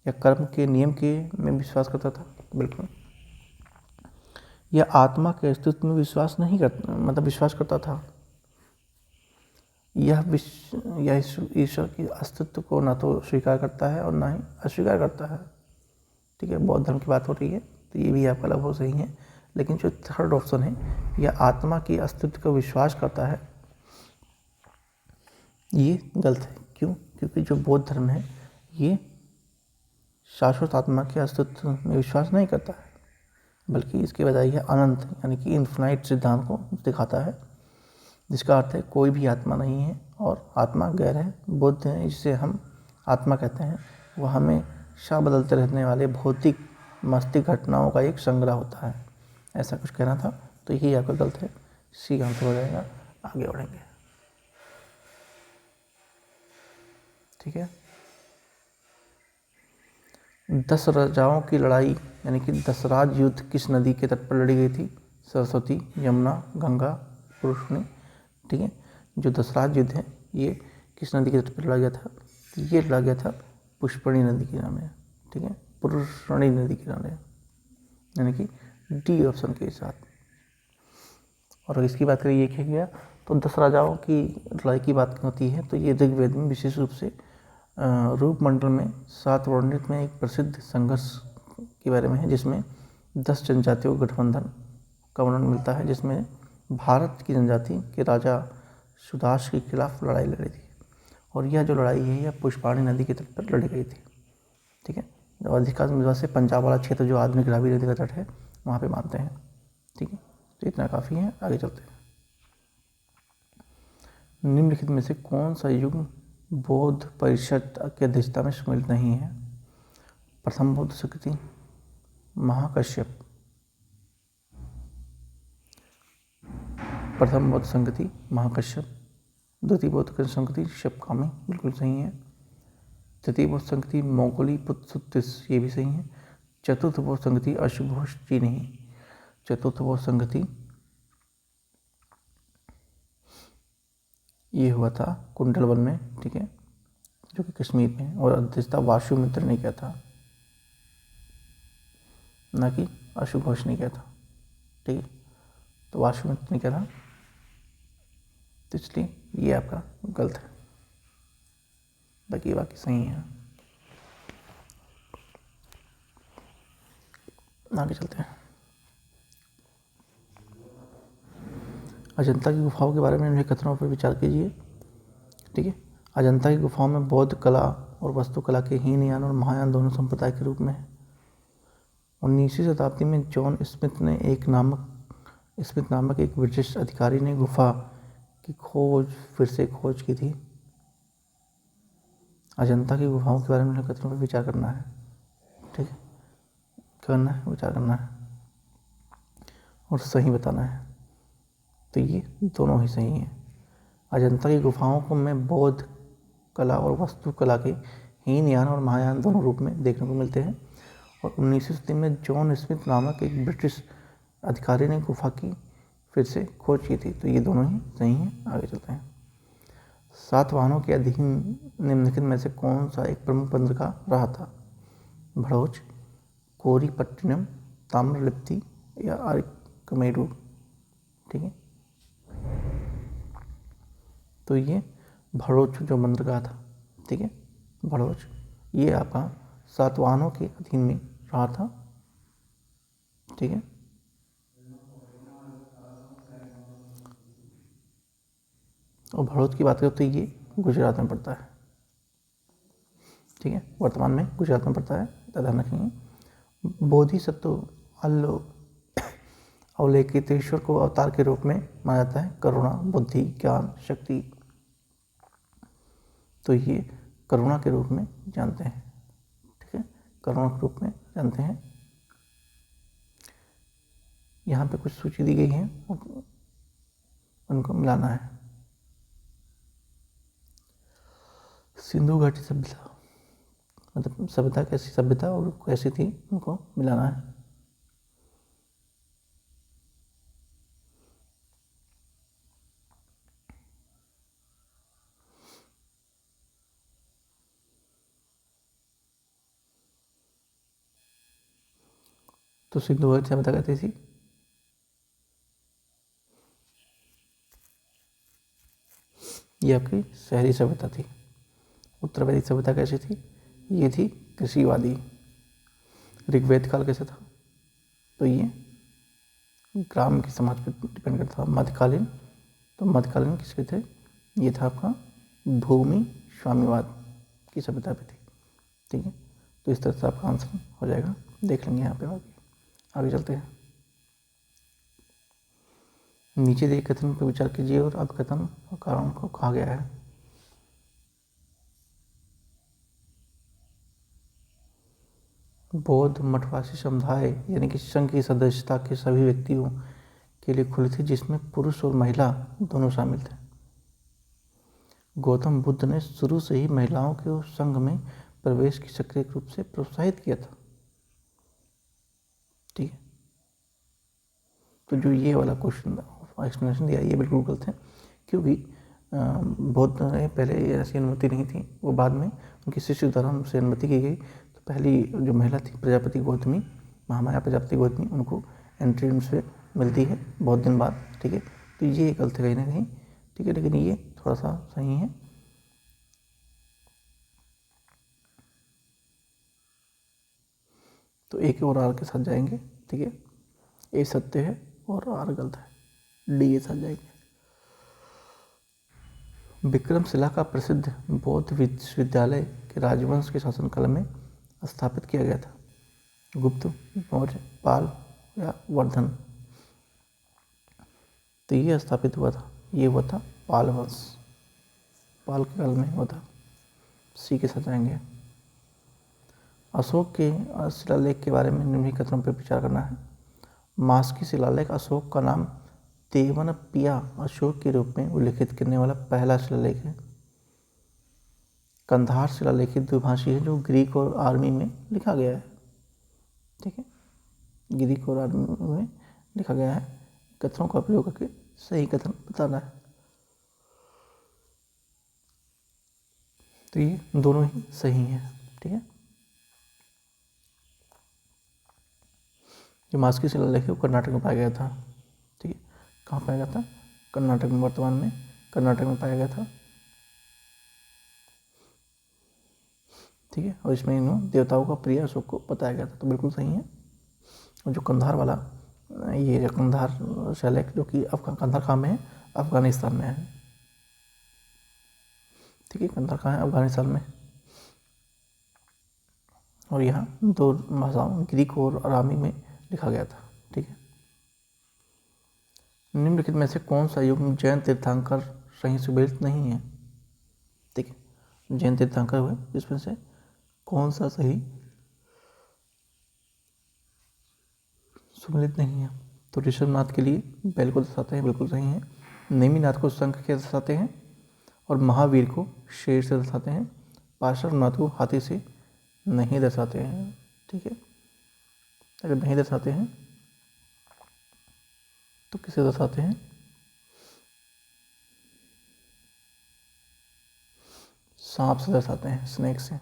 या कर्म के नियम के में विश्वास करता था, बिल्कुल। यह आत्मा के अस्तित्व में विश्वास नहीं करता, मतलब विश्वास करता था। यह ईश्वर के अस्तित्व को ना तो स्वीकार करता है और ना ही अस्वीकार करता है। ठीक है, बौद्ध धर्म की बात हो रही है, तो ये भी आपका लगभग सही है। लेकिन जो थर्ड ऑप्शन है, यह आत्मा की अस्तित्व को विश्वास करता है, ये गलत है। क्यों? क्योंकि जो बौद्ध धर्म है ये शाश्वत आत्मा के अस्तित्व में विश्वास नहीं करता है, बल्कि इसके बजाय यह अनंत यानी कि इन्फिनाइट सिद्धांत को दिखाता है, जिसका अर्थ है कोई भी आत्मा नहीं है और आत्मा गैर है। बुद्ध है जिसे हम आत्मा कहते हैं, वह हमेशा बदलते रहने वाले भौतिक मस्तिष्क घटनाओं का एक संग्रह होता है, ऐसा कुछ कहना था। तो यही आपका गलत है, सी आंसर हो जाएगा। आगे बढ़ेंगे। ठीक है, 10 राजाओं की लड़ाई यानी कि 10 राज युद्ध किस नदी के तट पर लड़ी गई थी? सरस्वती, यमुना, गंगा, पुरुषनी। ठीक है, जो 10 राज युद्ध है ये किस नदी के तट पर लड़ा गया था? ये लड़ा गया था पुष्करणी नदी के किनारे। ठीक है, पुरुषनी नदी के किनारे, यानी कि डी ऑप्शन के साथ। और इसकी बात करें ये क्या गया, तो 10 राजाओं की लड़ाई की बात होती है, तो ये ऋग्वेद में विशेष रूप से रूप मंडल में 7 वर्णित में एक प्रसिद्ध संघर्ष के बारे में है, जिसमें 10 जनजातियों का गठबंधन का वर्णन मिलता है, जिसमें भारत की जनजाति के राजा सुदास के खिलाफ लड़ाई लड़ी थी। और यह जो लड़ाई है यह पुष्करणी नदी के तट पर लड़ी गई थी। ठीक है, अधिकांश से पंजाब वाला क्षेत्र जो आधुनिक रावी नदी का तट है वहाँ पे मानते हैं। ठीक है, तो इतना काफ़ी है, आगे चलते हैं। निम्नलिखित में से कौन सा युग बौद्ध परिषद की अध्यक्षता में सम्मिलित नहीं है? प्रथम बौद्ध संस्कृति महाकश्यप, प्रथम बौद्ध संस्कृति महाकश्यप, द्वितीय बौद्ध संस्कृति शपकामी, बिल्कुल सही है। तृतीय बौद्ध संस्कृति मोगली पुत्सुतिस, ये भी सही है। चतुर्थ बौद्ध संस्कृति अशुघोष जी नहीं, चतुर्थ बौद्ध संस्कृति ये हुआ था कुंडलवन में। ठीक है, जो कि कश्मीर में, और अध्यक्षता वासुमित्र ने किया था, ना कि अशुघोष ने किया था। ठीक है, तो वासुमित्र ने किया था, तो इसलिए ये आपका गलत है, बाकी सही है। आगे चलते हैं। अजंता की गुफाओं के बारे में इन्हें कथनों पर विचार कीजिए। ठीक है, अजंता की गुफाओं में बौद्ध कला और वास्तुकला के हीनयान और महायान दोनों संप्रदाय के रूप में है। 19वीं शताब्दी में जॉन स्मिथ नामक एक ब्रिटिश अधिकारी ने गुफा की फिर से खोज की थी। अजंता की गुफाओं के बारे में कथनों पर विचार करना है। ठीक है, करना है, विचार करना है और सही बताना है। तो ये दोनों ही सही हैं। अजंता की गुफाओं को में बौद्ध कला और वास्तुकला के हीनयान और महायान दोनों रूप में देखने को मिलते हैं। और 19वीं सदी में जॉन स्मिथ नामक एक ब्रिटिश अधिकारी ने गुफा की फिर से खोज की थी। तो ये दोनों ही सही हैं। आगे चलते हैं। सातवाहनों के अधीन निम्नलिखित में से कौन सा एक प्रमुख बंदरगाह रहा था? भड़ोच, कोरीपट्टिनम, ताम्रलिप्ति या अरिकमेरू। ठीक है, तो ये भड़ोच जो बंदरगाह था, ठीक है, भड़ोच, ये आपका सातवाहनों के अधीन में रहा था। ठीक है, और भड़ोच की बात करें तो ये गुजरात में पड़ता है। ठीक है, वर्तमान में गुजरात में पड़ता है, ध्यान रखेंगे। बोधिसत्व अवलोकितेश्वर को अवतार के रूप में माना जाता है। करुणा, बुद्धि, ज्ञान, शक्ति, तो ये करुणा के रूप में जानते हैं। ठीक है, करुणा के रूप में जानते हैं। यहाँ पे कुछ सूची दी गई है, उनको मिलाना है। सिंधु घाटी सभ्यता, मतलब सभ्यता कैसी सभ्यता और कैसी थी, उनको मिलाना है। तो सिंधु घाटी सभ्यता कहती थी। ये आपकी शहरी सभ्यता थी। उत्तर वैदिक सभ्यता कैसी थी? ये थी कृषिवादी। ऋग्वेद काल कैसे था? तो ये ग्राम के समाज पर डिपेंड करता था। मध्यकालीन, तो मध्यकालीन किस पे थे? ये था आपका भूमि स्वाम्यवाद की सभ्यता पे थी। ठीक है, तो इस तरह से आपका आंसर हो जाएगा। देख लेंगे यहाँ पे आगे चलते हैं। नीचे दिए कथन पर विचार कीजिए और अब कथन और कारण को कहा गया है। बौद्ध मठवासी समुदाय यानी कि संघ की सदस्यता के सभी व्यक्तियों के लिए खुली थी, जिसमें पुरुष और महिला दोनों शामिल थे। गौतम बुद्ध ने शुरू से ही महिलाओं के उस संघ में प्रवेश की सक्रिय रूप से प्रोत्साहित किया था। ठीक है, तो जो ये वाला क्वेश्चन एक्सप्लेनेशन दिया ये बिल्कुल गलत है, क्योंकि बौद्ध ने पहले ऐसी अनुमति नहीं थी, वो बाद में उनके शिष्य द्वारा उनसे अनुमति की गई। तो पहली जो महिला थी प्रजापति गौतमी, महामाया प्रजापति गौतमी, उनको एंट्री उनसे मिलती है बहुत दिन बाद। ठीक है, तो ये गलत है कहीं ना कहीं। ठीक है, लेकिन ये थोड़ा सा सही है। तो एक और आर के साथ जाएंगे। ठीक है, ए सत्य है और आर गलत है, डी के साथ जाएंगे। विक्रमशिला का प्रसिद्ध बौद्ध विश्वविद्यालय के राजवंश के शासनकाल में स्थापित किया गया था। गुप्त, मौर्य, पाल या वर्धन? तो ये स्थापित हुआ था, ये हुआ था पाल वंश, पाल के काल में हुआ था। सी के साथ जाएंगे। अशोक के शिलालेख के बारे में निम्नलिखित कथनों पर विचार करना है। मास्की शिलालेख अशोक का नाम तेवनपिया अशोक के रूप में उल्लेखित करने वाला पहला शिलालेख है। कंधार शिलालेख द्विभाषी है, जो ग्रीक और आर्मी में लिखा गया है। ठीक है, ग्रीक और आर्मी में लिखा गया है। कथनों का प्रयोग करके सही कथन बताना है। तो ये दोनों ही सही हैं। ठीक है, जो मास्की शिलालेख है वो कर्नाटक में पाया गया था। ठीक है, कहाँ पाया गया था? कर्नाटक में, वर्तमान में कर्नाटक में पाया गया था। ठीक है, और इसमें इन देवताओं का प्रिय अशोक को बताया गया था, तो बिल्कुल सही है। और जो कंधार वाला, ये जो कंधार शिलालेख जो कि कंधार कहाँ में है? अफगानिस्तान में है। ठीक है, कंधार कहाँ है? अफगानिस्तान में। और यहाँ दो भाषाओं ग्रीक और अरामी में लिखा गया था। ठीक है, निम्नलिखित में से कौन सा युग जैन तीर्थंकर सही सुमेलित नहीं है? ठीक है, जैन तीर्थंकर हुए, जिसमें से कौन सा सही सुमेलित नहीं है? तो ऋषभनाथ के लिए बैल को दर्शाते हैं, बिल्कुल सही है। नेमिनाथ को शंख के दर्शाते हैं और महावीर को शेर से दर्शाते हैं। पार्श्वनाथ को हाथी से नहीं दर्शाते हैं। ठीक है, अगर नहीं दर्शाते हैं तो किसे दर्शाते हैं? सांप से दर्शाते हैं, स्नेक से।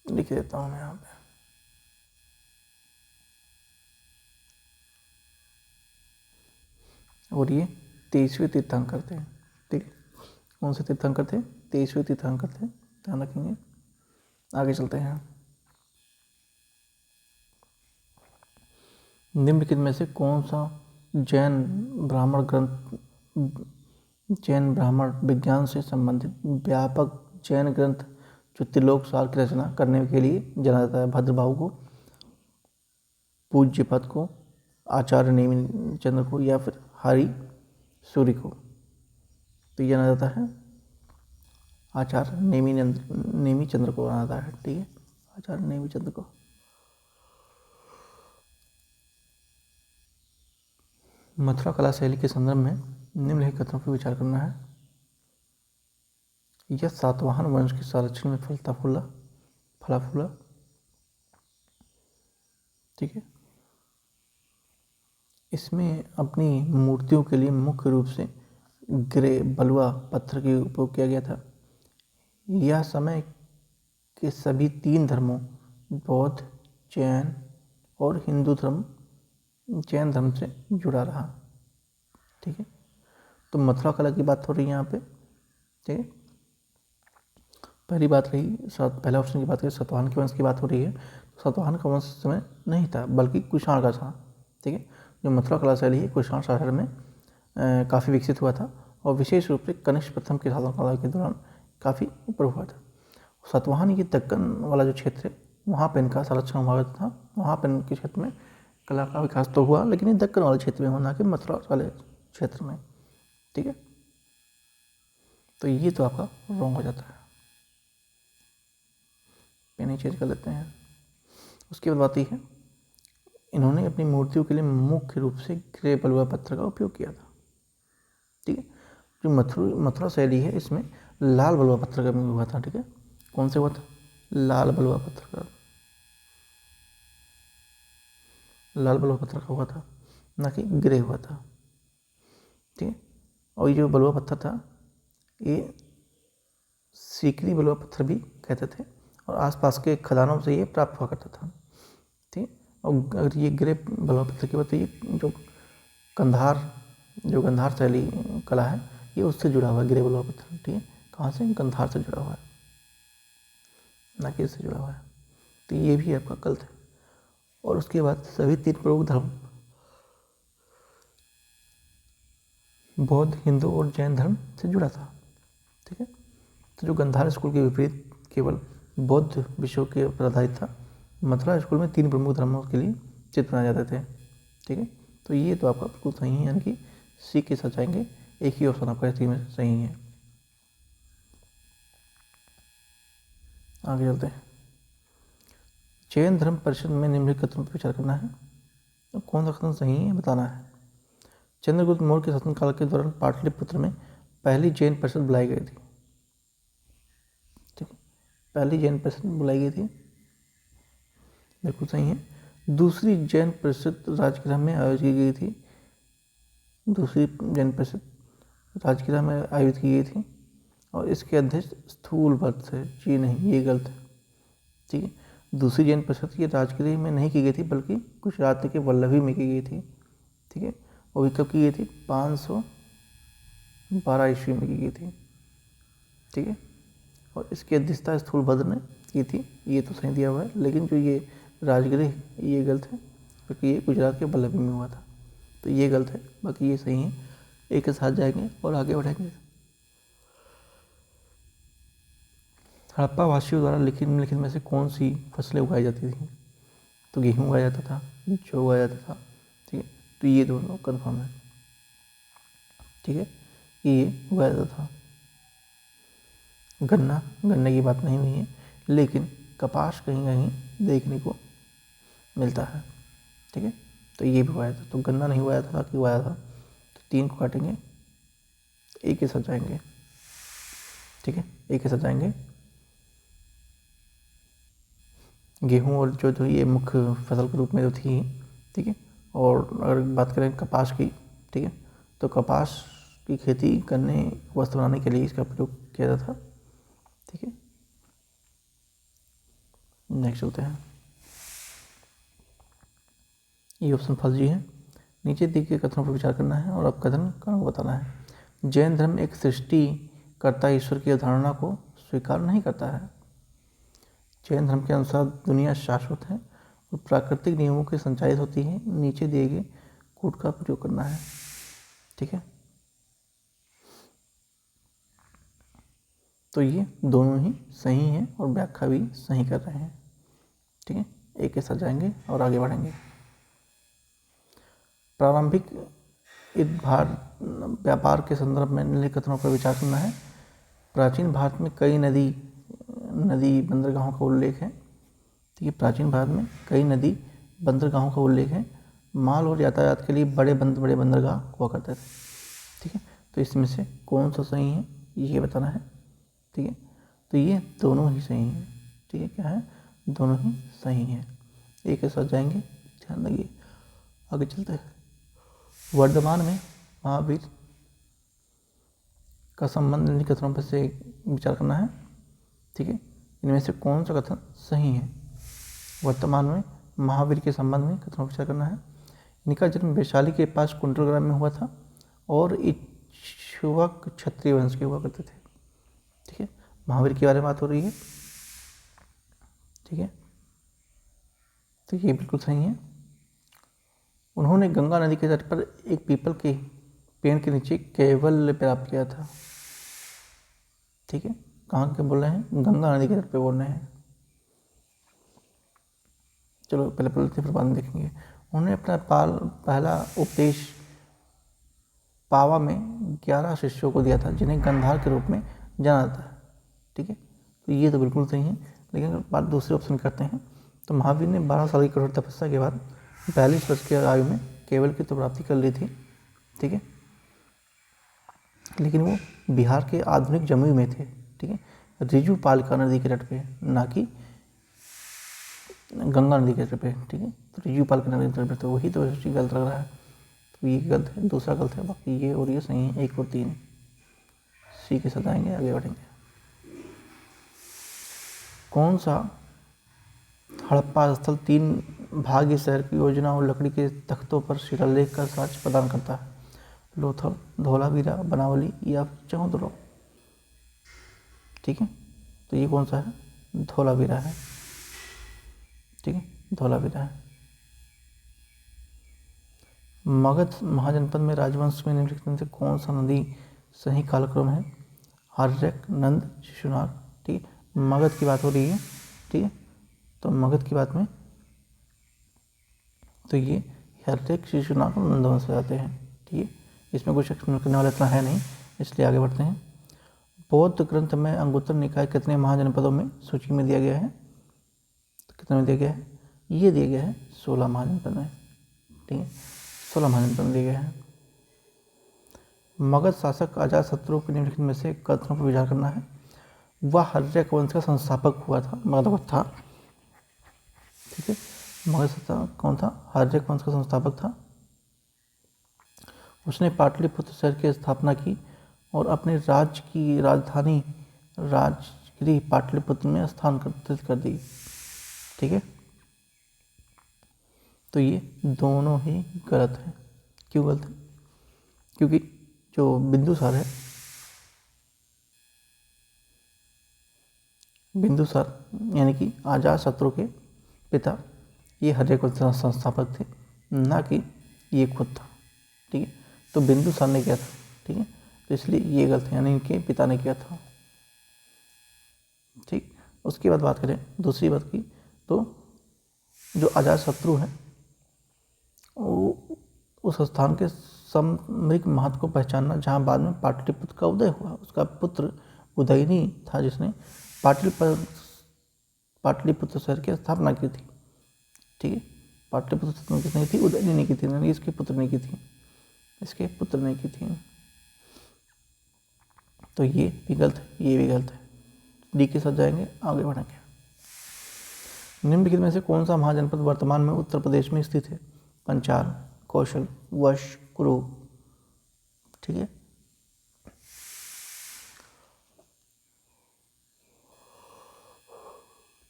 लिख देता हूँ मैं यहाँ पे। और ये 23वें तीर्थंकर थे। ठीक है, कौन से तीर्थंकर थे? 23वें तीर्थंकर थे, ध्यान रखेंगे। आगे चलते हैं। निम्नलिखित में से कौन सा जैन ब्राह्मण ग्रंथ, जैन ब्राह्मण विज्ञान से संबंधित व्यापक जैन ग्रंथ जो त्रिलोक सार की रचना करने के लिए जाना जाता है? भद्रबाहु को, पूज्य पद को, आचार्य नेमि चंद्र को, या फिर हरि सूर्य को? तो जाना जाता है आचार्य नेमि चंद्र को जाना जाता है। ठीक है, आचार्य नेमि चंद्र को। मथुरा कला शैली के संदर्भ में निम्नलिखित कथनों पर विचार करना है। यह सातवाहन वंश के संरक्षण में फला फूला। ठीक है, इसमें अपनी मूर्तियों के लिए मुख्य रूप से ग्रे बलुआ पत्थर का उपयोग किया गया था। यह समय के सभी 3 धर्मों बौद्ध, जैन और हिंदू धर्म जैन धर्म से जुड़ा रहा। ठीक है, तो मथुरा कला की बात हो रही है यहाँ पे। ठीक है, पहली बात रही, पहले ऑप्शन की बात करें, सातवाहन के वंश की बात हो रही है। सातवाहन का वंश उस समय नहीं था, बल्कि कुषाण का था। ठीक है, जो मथुरा कला शैली है कुषाण शहर में काफ़ी विकसित हुआ था और विशेष रूप से कनिष्क प्रथम के शासनकाल के दौरान काफ़ी ऊपर हुआ था। सातवाहन ये दक्कन वाला जो क्षेत्र है वहाँ पर इनका संरक्षण हुआ था, वहाँ पर इनके क्षेत्र में कला का विकास तो हुआ, लेकिन ये दक्कन वाले क्षेत्र में हुआ, ना कि मथुरा वाले क्षेत्र में। ठीक है, तो ये तो आपका रॉन्ग हो जाता है। पेन चेंज कर लेते हैं। उसके बाद बात है, इन्होंने अपनी मूर्तियों के लिए मुख्य रूप से ग्रे बलुआ पत्थर का उपयोग किया था। ठीक है, जो मथुरा शैली है इसमें लाल बलुआ पत्थर का उपयोग हुआ था। ठीक है, कौन से हुआ था? लाल बलुआ पत्थर का, लाल बलुआ पत्थर का हुआ था, ना कि ग्रे हुआ था। ठीक है, और ये जो बलुआ पत्थर था ये सीकरी बलुआ पत्थर भी कहते थे और आसपास के खदानों से ये प्राप्त हुआ करता था। ठीक है, और अगर ये ग्रे बलुआ पत्थर की बात, तो ये जो गंधार शैली कला है ये उससे जुड़ा हुआ है, ग्रे बलुआ पत्थर। ठीक है, कहाँ से? गंधार से जुड़ा हुआ है, ना कि इससे जुड़ा हुआ है। तो ये भी आपका गलत है। और उसके बाद सभी 3 प्रमुख धर्म बौद्ध, हिंदू और जैन धर्म से जुड़ा था। ठीक है, तो जो गंधार स्कूल के विपरीत केवल बौद्ध विषयों के पर आधारित था, मथुरा स्कूल में 3 प्रमुख धर्मों के लिए चित्र बनाए जाते थे। ठीक है, तो ये तो आपका बिल्कुल सही है, यानी कि सी के साथ जाएंगे, एक ही ऑप्शन आपका इसी में सही है। आगे चलते हैं। जैन धर्म परिषद में निम्नलिखित कथनों पर विचार करना है, तो कौन सा कथन सही है बताना है। चंद्रगुप्त मौर्य के शासनकाल के दौरान पाटलिपुत्र में पहली जैन परिषद बुलाई गई थी। ठीक है, पहली जैन परिषद बुलाई गई थी, बिल्कुल सही है। दूसरी जैन परिषद राजगृह में आयोजित की गई थी, दूसरी जैन परिषद राजगृह में आयोजित की गई थी और इसके अध्यक्ष स्थूलभद्र थे। जी नहीं, ये गलत है। ठीक है, दूसरी जैन परिषद की राजगृह में नहीं की गई थी, बल्कि गुजरात के वल्लभी में की गई थी। ठीक है, वो भी कब की गई थी? 512 ईस्वी में की गई थी। ठीक है, और इसकी अध्यक्षता स्थूलभद्र ने की थी, ये तो सही दिया हुआ है। लेकिन जो ये राजगृह ये गलत है, क्योंकि ये गुजरात के वल्लभी में हुआ था, तो ये गलत है। बाकी ये सही है, एक के साथ जाएंगे और आगे बढ़ेंगे। हड़प्पा वासियों द्वारा निम्नलिखित में से कौन सी फसलें उगाई जाती थी? तो गेहूँ उगाया जाता था, जौ उगाया जाता था। ठीक है, तो ये दोनों कन्फर्म है। ठीक है, ये उगाया जाता था। गन्ने की बात नहीं हुई है, लेकिन कपास कहीं कहीं देखने को मिलता है। ठीक है, तो ये भी उगाया था, तो गन्ना नहीं उगाया था कि उगाया था, तो 3 को काटेंगे, एक के साथ जाएंगे। ठीक है, एक के साथ जाएंगे। गेहूँ और जो ये मुख्य फसल के रूप में जो थी। ठीक है, और अगर बात करें कपास की, ठीक है, तो कपास की खेती करने, वस्त्र बनाने के लिए इसका प्रयोग किया जाता था। ठीक है, नेक्स्ट चलते हैं। ये ऑप्शन फर्जी है। नीचे दिए गए कथनों पर विचार करना है और अब कथन को बताना है। जैन धर्म एक सृष्टिकर्ता ईश्वर की अवधारणा को स्वीकार नहीं करता है। जैन धर्म के अनुसार दुनिया शाश्वत है और प्राकृतिक नियमों के संचालित होती है। नीचे दिए गए कोड का प्रयोग करना है। ठीक है, तो ये दोनों ही सही हैं और व्याख्या भी सही कर रहे हैं। ठीक है, एक के साथ जाएंगे और आगे बढ़ेंगे। प्रारंभिक व्यापार के संदर्भ में निम्नलिखित कथनों पर विचार करना है। प्राचीन भारत में कई नदी बंदरगाहों का उल्लेख है। ठीक है, प्राचीन भारत में कई नदी बंदरगाहों का उल्लेख है। माल और यातायात के लिए बड़े बंदरगाह हुआ करते थे। ठीक है, तो इसमें से कौन सा सही है ये बताना है। ठीक है, तो ये दोनों ही सही हैं। ठीक है, क्या है? दोनों ही सही हैं। एक के साथ जाएंगे, ध्यान लगिए। आगे चलते हैं। वर्तमान में महावीर का संबंध इन कथनों पर से विचार करना है। ठीक है, इनमें से कौन सा कथन सही है? वर्तमान में महावीर के संबंध में कथनों पर विचार करना है। इनका जन्म वैशाली के पास कुंडल ग्राम में हुआ था और इक्ष्वाक क्षत्रिय वंश के हुआ करते थे। ठीक है, महावीर के बारे में बात हो रही है। ठीक है, तो ये बिल्कुल सही है। उन्होंने गंगा नदी के तट पर एक पीपल के पेड़ के नीचे कैवल्य प्राप्त किया था। ठीक है, कहाँ के बोल रहे हैं? गंगा नदी के तट पे बोल रहे हैं। चलो पहले फिर बाद में देखेंगे। उन्होंने अपना पहला उपदेश पावा में 11 शिष्यों को दिया था जिन्हें गंधार के रूप में जाना जाता है। ठीक है, तो ये तो बिल्कुल सही है। लेकिन अगर बात दूसरे ऑप्शन करते हैं तो महावीर ने 12 साल की कठोर तपस्या के बाद 42 वर्ष की आयु में केवल की तो प्राप्ति कर ली थी। ठीक है, लेकिन वो बिहार के आधुनिक जमुई में थे। ठीक है, रिजू पालिका नदी के तट पे, ना कि गंगा नदी के तट पे। ठीक है, तो रिजू पालिका नदी के तट पे, तो वही तो गलत लग रहा है। तो ये गलत है, दूसरा गलत है, बाकी ये और ये सही है। 1 और 3 सी के साथ आएंगे, आगे बढ़ेंगे। कौन सा हड़प्पा स्थल 3 भाग्य शहर की योजना और लकड़ी के तख्तों पर शिलालेख का साक्ष्य प्रदान करता है? लोथल, धौलावीरा, बनावली या चौंदरो? ठीक है, तो ये कौन सा है? धौलावीरा है। ठीक है, धौलावीरा है। मगध महाजनपद में राजवंश में निम्नलिखित में से कौन सा नदी सही कालक्रम है? हर्यक, नंद, शिशुनाग। ठीक है, मगध की बात हो रही है। ठीक है, तो मगध की बात में तो ये हर्यक, शिशुनाग और नंदवंश से आते हैं। ठीक है, इसमें कुछ एक्सप्लेन करने वाला इतना है नहीं, इसलिए आगे बढ़ते हैं। बौद्ध ग्रंथ में अंगुत्तर निकाय कितने महाजनपदों में सूची में दिया गया है? तो कितने में दिया गया है? ये दिया गया है 16 महाजनपद में। ठीक है, 16 महाजनपद में दिया गया है। मगध शासक अजातशत्रु के निम्नलिखित में से कथनों पर विचार करना है। वह हर्यक वंश का संस्थापक हुआ था, मगध था। ठीक है, मगध कौन था? हर्यक वंश का संस्थापक था। उसने पाटलिपुत्र शहर की स्थापना की और अपने राज्य की राजधानी राजगिरी पाटलिपुत्र में स्थानांतरित कर दी। ठीक है, तो ये दोनों ही गलत है। क्यों गलत है? क्योंकि जो बिंदुसार है, बिंदुसार यानी कि अजातशत्रु के पिता, ये हर्यक वंश के संस्थापक थे, ना कि ये खुद था। ठीक है, तो बिंदुसार ने किया था। ठीक है, तो इसलिए ये गलत है, यानी इनके पिता ने किया था। ठीक, उसके बाद बात करें दूसरी बात की, तो जो अजातशत्रु है वो उस स्थान के सामरिक महत्व को पहचानना जहाँ बाद में पाटलिपुत्र का उदय हुआ। उसका पुत्र उदयनी था जिसने पाटलिपुत्र शहर की स्थापना की थी। ठीक है, पाटलिपुत्र स्थापना किसने की थी? उदयनी ने की थी, यानी इसके पुत्र ने की थी, इसके पुत्र ने की थी। तो ये भी गलत है, ये भी गलत है। डी के साथ जाएंगे, आगे बढ़ेंगे। निम्नलिखित में से कौन सा महाजनपद वर्तमान में उत्तर प्रदेश में स्थित है? पंचाल, कौशल, वश, कुरु। ठीक है,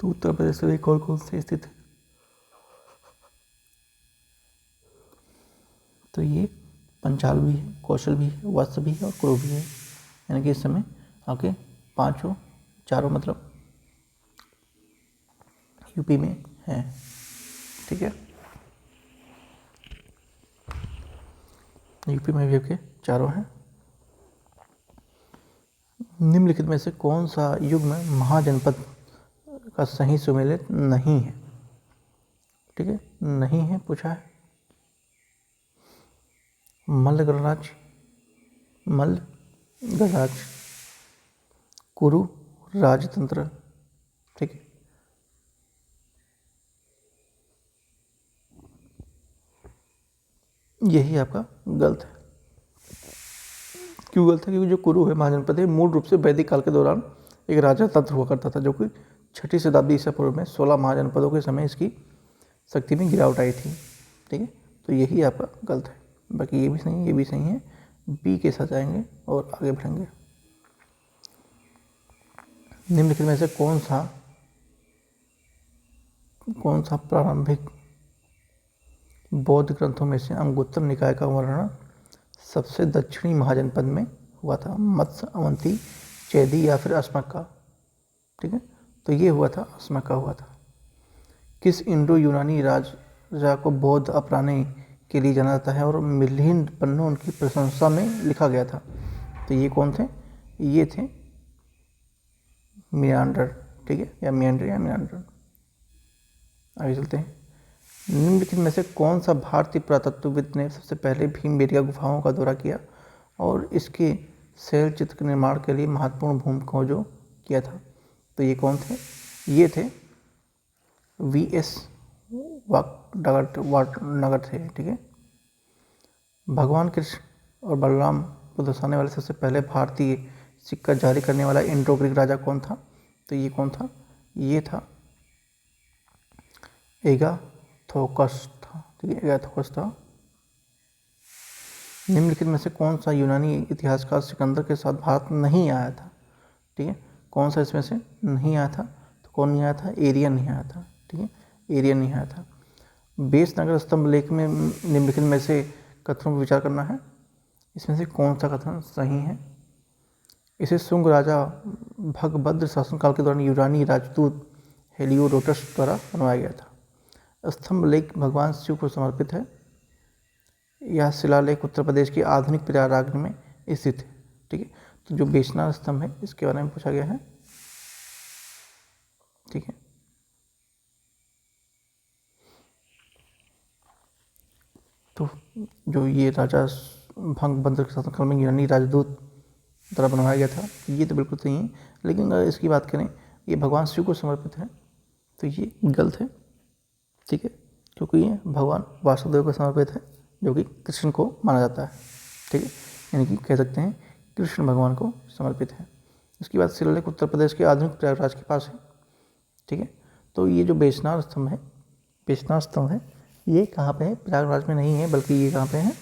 तो उत्तर प्रदेश में कौन कौन से स्थित है? तो ये पंचाल भी है, कौशल भी है, वत्स भी है और कुरु भी है। यानी कि इस समय आके चारों मतलब यूपी में है। ठीक है, यूपी में भी आपके चारों हैं। निम्नलिखित में से कौन सा युग में महाजनपद का सही सुमेलित नहीं है? ठीक है, नहीं है पूछा है। मल्ल गणराज्य, कुरु राजतंत्र। ठीक है, यही आपका गलत है। क्यों गलत है? क्योंकि जो कुरु है महाजनपद है, मूल रूप से वैदिक काल के दौरान एक राजा तंत्र हुआ करता था, जो कि 6ठी शताब्दी ईसा पूर्व में 16 महाजनपदों के समय इसकी शक्ति में गिरावट आई थी। ठीक है, तो यही आपका गलत है। बाकी ये भी सही है, ये भी सही है। बी के साथ आएंगे और आगे बढ़ेंगे। निम्नलिखित में से कौन सा कौन सा प्रारंभिक बौद्ध ग्रंथों में से अंगुत्तर निकाय का वर्णन सबसे दक्षिणी महाजनपद में हुआ था? मत्स्य, अवंती, चैदी या फिर अस्मका? ठीक है, तो ये हुआ था, अस्मका हुआ था। किस इंडो यूनानी राजा को बौद्ध अपनाने के लिए जाना जाता है और मिलियन पन्नों उनकी प्रशंसा में लिखा गया था? तो ये कौन थे? ये थे मियांडर, ठीक है, या मियांडर या मियांडर। आगे चलते हैं। निम्नलिखित में से कौन सा भारतीय पुरातत्वविद ने सबसे पहले भीमबेटका गुफाओं का दौरा किया और इसके शैल चित्र के निर्माण के लिए महत्वपूर्ण भूमिका को जो किया था? तो ये कौन थे? ये थे वी.एस. वाटनगर थे, ठीक है। भगवान कृष्ण और बलराम को दर्शाने वाले सबसे पहले भारतीय सिक्का जारी करने वाला इंडो ग्रीक राजा कौन था? तो ये कौन था? ये था एगाथोकस था, ठीक है, एगाथोकस था। निम्नलिखित में से कौन सा यूनानी इतिहासकार सिकंदर के साथ भारत नहीं आया था? ठीक है, कौन सा इसमें से नहीं आया था? तो कौन नहीं आया था? एरियन नहीं आया था, ठीक है, एरियन नहीं आया था। बेसनगर स्तंभ लेख में निम्नलिखित में से कथनों पर विचार करना है। इसमें से कौन सा कथन सही है? इसे शुंग राजा भगभद्र शासनकाल के दौरान यूनानी राजदूत हेलियोडोटस द्वारा बनवाया गया था। स्तंभ लेख भगवान शिव को समर्पित है। यह शिलालेख उत्तर प्रदेश की आधुनिक प्रयागराज में स्थित है, ठीक है। तो जो बेसनार स्तंभ है इसके बारे में पूछा गया है, ठीक है। तो जो ये राजा भगभद्र के शासनकाल में यूनानी राजदूत द्वारा बनवाया गया था, ये तो बिल्कुल सही है। लेकिन अगर इसकी बात करें, ये भगवान शिव को समर्पित है, तो ये गलत है, ठीक है, क्योंकि ये भगवान वासुदेव को समर्पित है, जो कि कृष्ण को माना जाता है, ठीक है, यानी कि कह सकते हैं कृष्ण भगवान को समर्पित है। इसके बाद शिलालेख उत्तर प्रदेश के आधुनिक प्रयागराज के पास है, ठीक है। तो ये जो बेसनार स्तंभ है, बेसनार स्तंभ है, ये कहाँ पे है? प्रयागराज में नहीं है, बल्कि ये कहाँ पे है?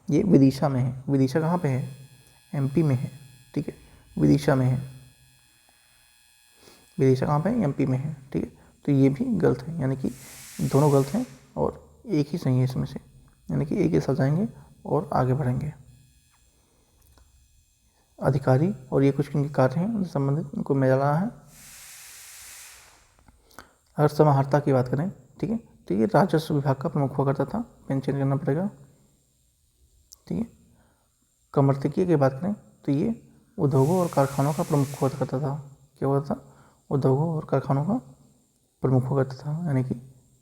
ये विदिशा में है। विदिशा कहाँ पे है? एमपी में है, ठीक है, विदिशा में है। विदिशा कहाँ पे है? एमपी में है, ठीक है। तो ये भी गलत है, यानी कि दोनों गलत हैं और एक ही सही है इसमें से, यानी कि एक ही साथ जाएंगे और आगे बढ़ेंगे। अधिकारी और ये कुछ किनके कार्य हैं उनसे संबंधित उनको मिलाना है। अगर समाहर्ता की बात करें, ठीक है, तो ये राजस्व विभाग का प्रमुख हुआ करता था, पेंशन करना पड़ेगा, ठीक है। कमर्तिकीय की बात करें तो ये उद्योगों और कारखानों का प्रमुख हुआ करता था। क्या हुआ था? उद्योगों और कारखानों का प्रमुख हुआ करता था, यानी कि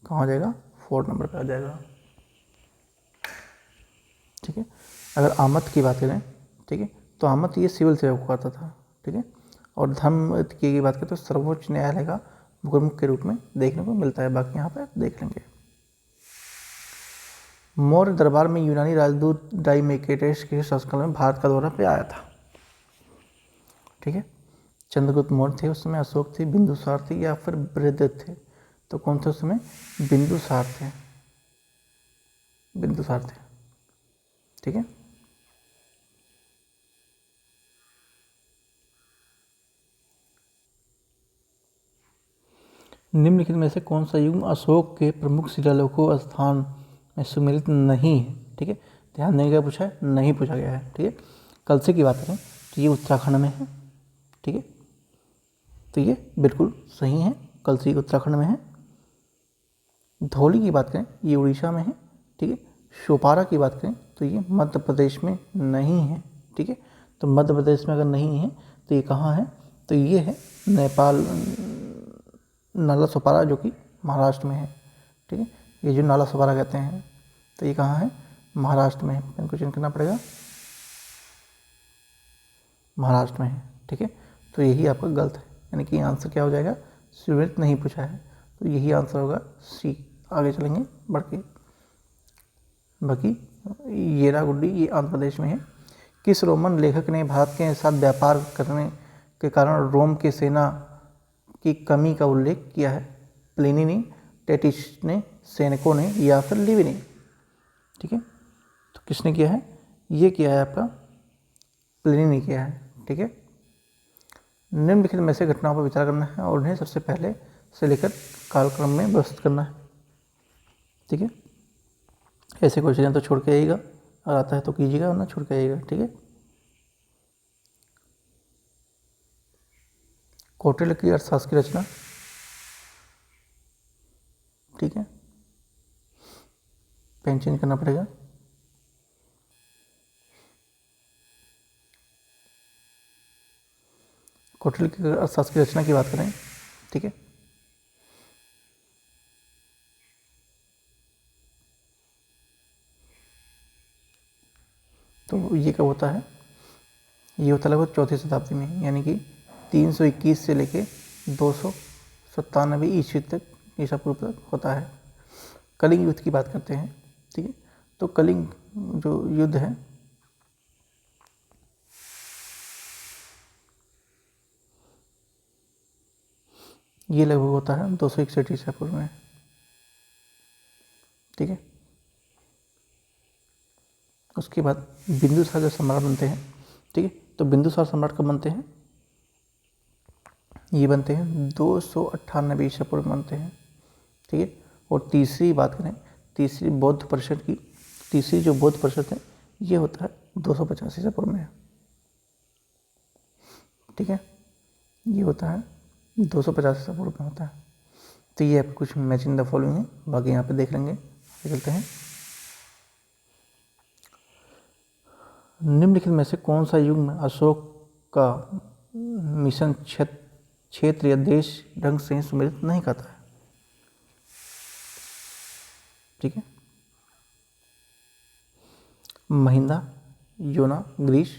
कहाँ जाएगा? 4 नंबर पर आ जाएगा, ठीक है। अगर आमद की बात करें, ठीक है, तो आमद ये सिविल सेवक हुआ करता था, ठीक है। और धर्म की बात करें तो सर्वोच्च न्यायालय का प्रमुख के रूप में देखने को मिलता है। बाकी यहाँ पर देख लेंगे। मौर्य दरबार में यूनानी राजदूत डाइमेकेटेस के शासनकाल में भारत का दौरा पे आया था, ठीक है। चंद्रगुप्त मौर्य थे उस समय, अशोक थे, बिंदुसार थे या फिर बृहद्रथ थे? तो कौन थे उस समय? बिंदुसार थे, बिंदुसार थे, ठीक है। निम्नलिखित में से कौन सा युग अशोक के प्रमुख शिलालेखों स्थान में सुमेलित नहीं है? ठीक है, ध्यान देने का पूछा है, नहीं पूछा गया है, ठीक है। कलसे की बात करें तो ये उत्तराखंड में है, ठीक है, तो ये बिल्कुल सही है, कलसी उत्तराखंड में है। धौली की बात करें ये उड़ीसा में है, ठीक है। शोपारा की बात करें तो ये मध्य प्रदेश में नहीं है, ठीक है। तो मध्य प्रदेश में अगर नहीं है तो ये कहाँ है? तो ये है नेपाल, नाला सोपारा, जो कि महाराष्ट्र में है, ठीक है। ये जो नाला सोपारा कहते हैं तो ये कहाँ है? महाराष्ट्र में है, इनको चेंज करना पड़ेगा, महाराष्ट्र में है, ठीक है। तो यही आपका गलत है, यानी कि आंसर क्या हो जाएगा? सुमेलित नहीं पूछा है, तो यही आंसर होगा सी। आगे चलेंगे बढ़ के। बाकी येरागुड्डी ये आंध्र प्रदेश में है। किस रोमन लेखक ने भारत के साथ व्यापार करने के कारण रोम की सेना की कमी का उल्लेख किया है? प्लिनी ने, टेटिस ने, सेनेको ने या फिर लिवी ने? ठीक है, तो किसने किया है? ये किया है आपका प्लिनी ने किया है, ठीक है। निम्नलिखित में से घटनाओं पर विचार करना है और उन्हें सबसे पहले से लेकर कालक्रम में व्यवस्थित करना है। ठीक है, ऐसे क्वेश्चन तो छोड़ के आइएगा, और आता है तो कीजिएगा वरना छोड़ के आइएगा। ठीक है, कौटिल्य की अर्थशास्त्र की रचना। ठीक है, पेन चेंज करना पड़ेगा। कौटिल्य की अर्थशास्त्र की रचना की बात करें, ठीक है, तो ये कब होता है, ये होता है लगभग 4वीं शताब्दी में, यानी कि 321 से लेके 297 ईस्वी तक, ईसा पूर्व तक होता है। कलिंग युद्ध की बात करते हैं। ठीक है, तो कलिंग जो युद्ध है ये लगभग होता है 261 ईसा पूर्व में। ठीक है, उसके बाद बिंदुसार जो सम्राट बनते हैं। ठीक है, तो बिंदुसार सम्राट कब बनते हैं, ये बनते हैं 298 ईसा पूर्व बनते हैं। ठीक है, और तीसरी बात करें, तीसरी बौद्ध परिषद की, तीसरी जो बौद्ध परिषद है ये होता है 250 ईसा पूर्व में। ठीक है, ये होता है 250 ईसा पूर्व में होता है। तो ये आपको कुछ मैचिंग द फॉलोइंग है, बाकी यहाँ पे देख लेंगे। चलते हैं, निम्नलिखित में से कौन सा युग में अशोक का मिशन क्षेत्र या देश ढंग से सुमेलित नहीं करता है। ठीक है, महिंदा, योना, ग्रीस।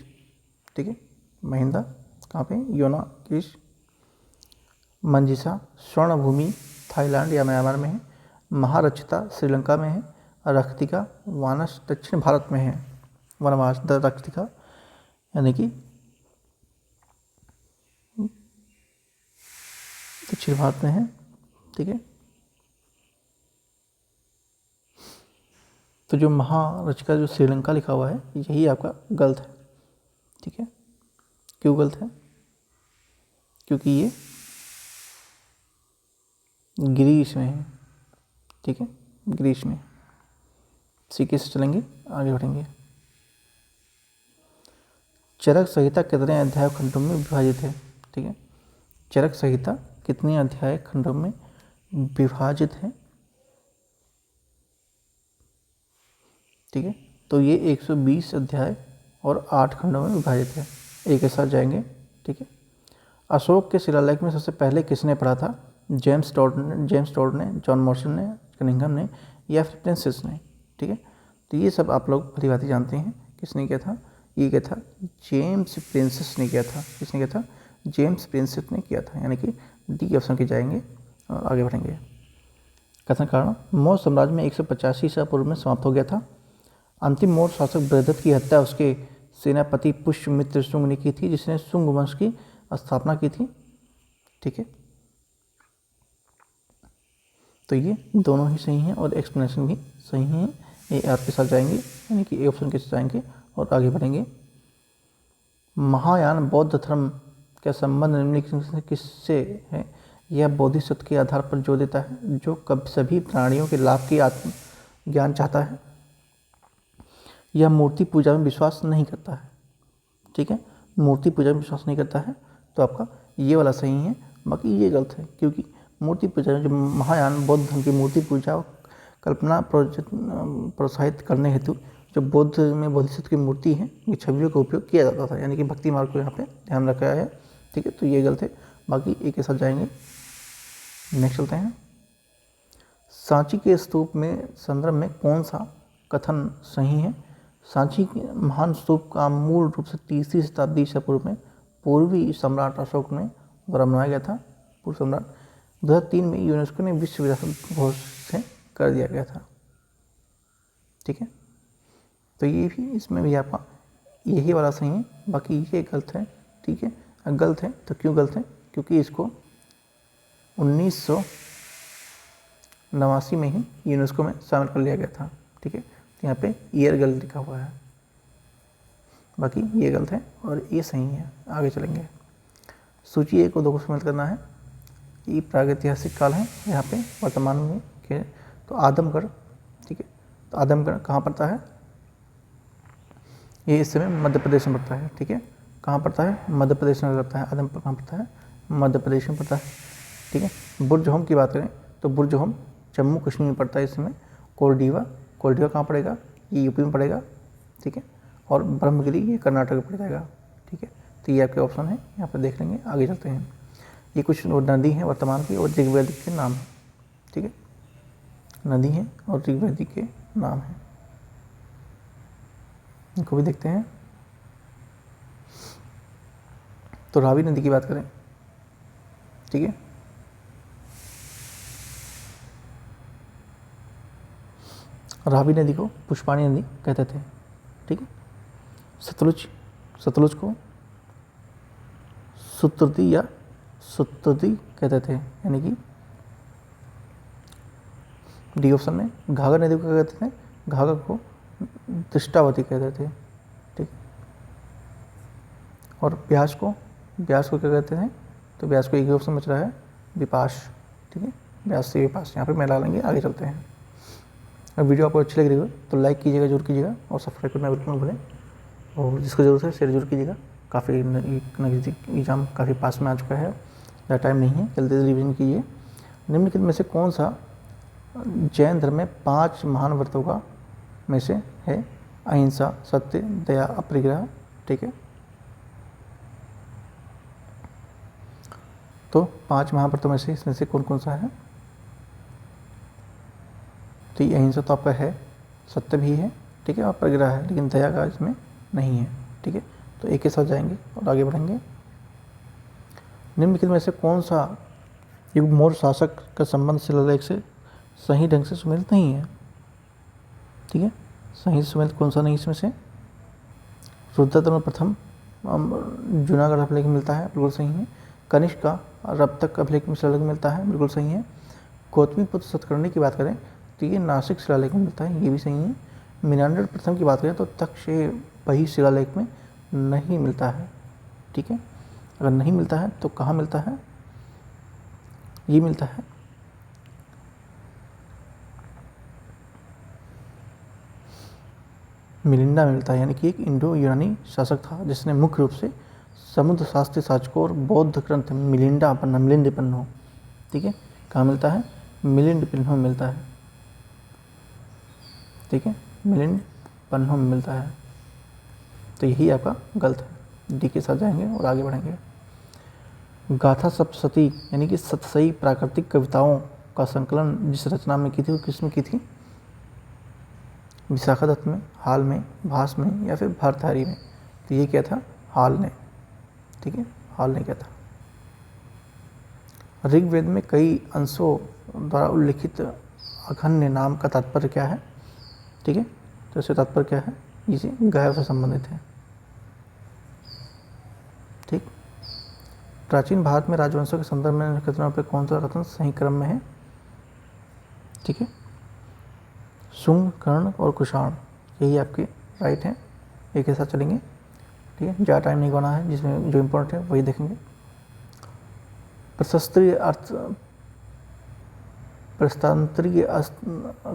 ठीक है, महिंदा कहाँ पे, योना, ग्रीस। मंजिसा, स्वर्णभूमि थाईलैंड या म्यांमार में है। महारक्षिता श्रीलंका में है। रक्तिका वानस दक्षिण भारत में है। वनवास द रक्तिका यानी कि दक्षिण भारत में है। ठीक है, तो जो महारचिका जो श्रीलंका लिखा हुआ है यही आपका गलत है। ठीक है, क्यों गलत है, क्योंकि ये ग्रीस में है। ठीक है, ग्रीस में। सीखे से चलेंगे, आगे बढ़ेंगे। चरक संहिता कितने अध्याय खंडों में विभाजित है। ठीक है, चरक संहिता कितने अध्याय खंडों में विभाजित है। ठीक है, तो ये 120 अध्याय और 8 खंडों में विभाजित है। एक के साथ जाएंगे। ठीक है, अशोक के शिलालेख में सबसे पहले किसने पढ़ा था, जेम्स टॉड ने, जॉन मॉर्सन ने, कनिंघम ने या फिर प्रिंसेस ने। ठीक है, तो ये सब आप लोग भली भांति जानते हैं किसने किया था, ये क्या था, जेम्स प्रिंसेस ने किया था। किसने किया था, जेम्स प्रिंसेस ने किया था, यानी कि डी ऑप्शन की जाएंगे और आगे बढ़ेंगे। कथन कारण, मौर्य साम्राज्य में 185 ईसा पूर्व में समाप्त हो गया था। अंतिम मौर्य शासक बृहदत्त की हत्या उसके सेनापति पुष्यमित्र शुंग ने की थी, जिसने शुंग वंश की स्थापना की थी। ठीक है, तो ये दोनों ही सही हैं और एक्सप्लेनेशन भी सही हैं। ये आपके साथ जाएंगे, यानी कि ए ऑप्शन के साथ जाएंगे और आगे बढ़ेंगे। महायान बौद्ध धर्म का संबंध निम्नलिखित किससे है। यह बोधिसत्व के आधार पर जोर देता है, जो कब सभी प्राणियों के लाभ की आत्म ज्ञान चाहता है। यह मूर्ति पूजा में विश्वास नहीं करता है। ठीक है, मूर्ति पूजा में विश्वास नहीं करता है, तो आपका ये वाला सही है, बाकी ये गलत है, क्योंकि मूर्ति पूजा जो महायान बौद्ध धर्म की मूर्ति पूजा कल्पना प्रोत्साहित करने हेतु जो बौद्ध में बोधिसत्व की मूर्ति है ये छवियों का उपयोग किया जाता था, यानी कि भक्ति मार्ग को यहाँ पे ध्यान रखा है। ठीक है, तो ये गलत है, बाकी एक के साथ जाएंगे। नेक्स्ट चलते हैं, सांची के स्तूप में संदर्भ में कौन सा कथन सही है। सांची के महान स्तूप का मूल रूप से 3री शताब्दी ईसा पूर्व में पूर्वी सम्राट अशोक ने द्वारा बनाया गया था। पूर्व सम्राट 2003 में यूनेस्को ने विश्व विरासत घोषित कर दिया गया था। ठीक है, तो ये भी इसमें भी आपका यही वाला सही है, बाकी ये गलत है। ठीक है, गलत है तो क्यों गलत है, क्योंकि इसको 1989 में ही यूनेस्को में शामिल कर लिया गया था। ठीक है, तो यहाँ पे ईयर गलत लिखा हुआ है, बाकी ये गलत है और ये सही है। आगे चलेंगे, सूची 1 और 2 को शामिल करना है। ये प्रागैतिहासिक काल है यहाँ पे वर्तमान में के। तो आदमगढ़, ठीक है, तो आदमगढ़ कहाँ पड़ता है? ये इस समय मध्य प्रदेश में पड़ता है, ठीक है। कहाँ पड़ता है? मध्य प्रदेश में पड़ता है। आदमगढ़ कहाँ पड़ता है? मध्य प्रदेश में पड़ता है, ठीक है। बुर्जहोम की बात करें तो बुर्जहोम जम्मू कश्मीर में पड़ता है इस समय। कोलडीवा, कोलडीवा कहाँ पड़ेगा? ये यूपी में पड़ेगा, ठीक है। और ब्रह्मगिरी ये कर्नाटक में पड़ जाएगा, ठीक है। तो ये आपके ऑप्शन है, यहाँ पर देख लेंगे। आगे चलते हैं। ये कुछ नदी हैं वर्तमान की और ऋग्वेदिक के नाम हैं, ठीक है। नदी हैं और ऋग्वेदिक के नाम हैं, इनको भी देखते हैं। तो रावी नदी की बात करें, ठीक है। रावी नदी को पुष्पाणी नदी कहते थे, ठीक है। सतलुज को सुत्रती या सुत्रती कहते थे, यानी कि डी ऑप्शन में। घाघर नदी को क्या कहते थे? घाघर को दृष्टावती कहते थे, ठीक। और ब्यास को क्या कहते थे? तो ब्यास को एक ही ऑप्शन बच रहा है, विपास, ठीक है। ब्यास से विपास यहाँ पे मैं डालेंगे। आगे चलते हैं। अगर वीडियो आपको अच्छी लग रही हो तो लाइक कीजिएगा, जरूर कीजिएगा, और सब्सक्राइब करना बिल्कुल न भूलें। और जिसको ज़रूरत है शेयर जरूर कीजिएगा। काफ़ी नज़दीक एग्ज़ाम काफ़ी पास में आ चुका है, ज़्यादा टाइम नहीं है, जल्दी से रिविजन कीजिए। निम्नलिखित में से कौन सा जैन धर्म में 5 महान व्रतों का में से है? अहिंसा, सत्य, दया, अपरिग्रह, ठीक है। तो 5 महाव्रतों में से इसमें से कौन कौन सा है? तो ये अहिंसा तो आपका है, सत्य भी है, ठीक है, और अपरिग्रह है, लेकिन दया का इसमें नहीं है, ठीक है। तो एक के साथ जाएंगे और आगे बढ़ेंगे। निम्नलिखित में से कौन सा युग मौर्य शासक का संबंध शिलालेख से सही ढंग से सुमेलित नहीं है? ठीक है, सही सुमेलित कौन सा नहीं इसमें से? रुद्रदमन प्रथम जूनागढ़ अभिलेख में मिलता है, बिल्कुल सही है। कनिष्क का रब अभिलेख में शिलालेख मिलता है, बिल्कुल सही है। गौतमी पुत्र सतकर्णी की बात करें तो ये नासिक शिलालेख में मिलता है, ये भी सही है। मिनांडर प्रथम की बात करें तो तक्षशिला शिलालेख में नहीं मिलता है, ठीक है। अगर नहीं मिलता है तो कहाँ मिलता है? ये मिलता है मिलिंडा में मिलता है, यानी कि एक इंडो यूनानी शासक था जिसने मुख्य रूप से समुद्र शास्त्रीय शासकों और बौद्ध ग्रंथ मिलिंड पन्नो, ठीक है। कहाँ मिलता है? मिलिंड पन्नो में मिलता है, ठीक है, मिलिंड पन्नो में मिलता है। तो यही आपका गलत है, डी के साथ जाएंगे और आगे बढ़ेंगे। गाथा सप्तशती यानी कि सतसई प्राकृतिक कविताओं का संकलन जिस रचना में की थी वो किसमें की थी? विशाखादत्त में, हाल में, भास में, या फिर भर्तृहरि में? तो ये क्या था? हाल ने, ठीक है, हाल ने क्या था। ऋग्वेद में कई अंशों द्वारा उल्लिखित अघन्य नाम का तात्पर्य क्या है? ठीक है, तो इससे तात्पर्य क्या है? इसे गाय से संबंधित है, ठीक। प्राचीन भारत में राजवंशों के संदर्भ में कथनों पर कौन सा कथन सही क्रम में है? ठीक है, शुंग, कर्ण और कुषाण, यही आपके राइट हैं। एक के साथ चलेंगे, ठीक है, ज़्यादा टाइम नहीं गवाना है, जिसमें जो इम्पोर्टेंट है वही देखेंगे। प्रस्तांतरीय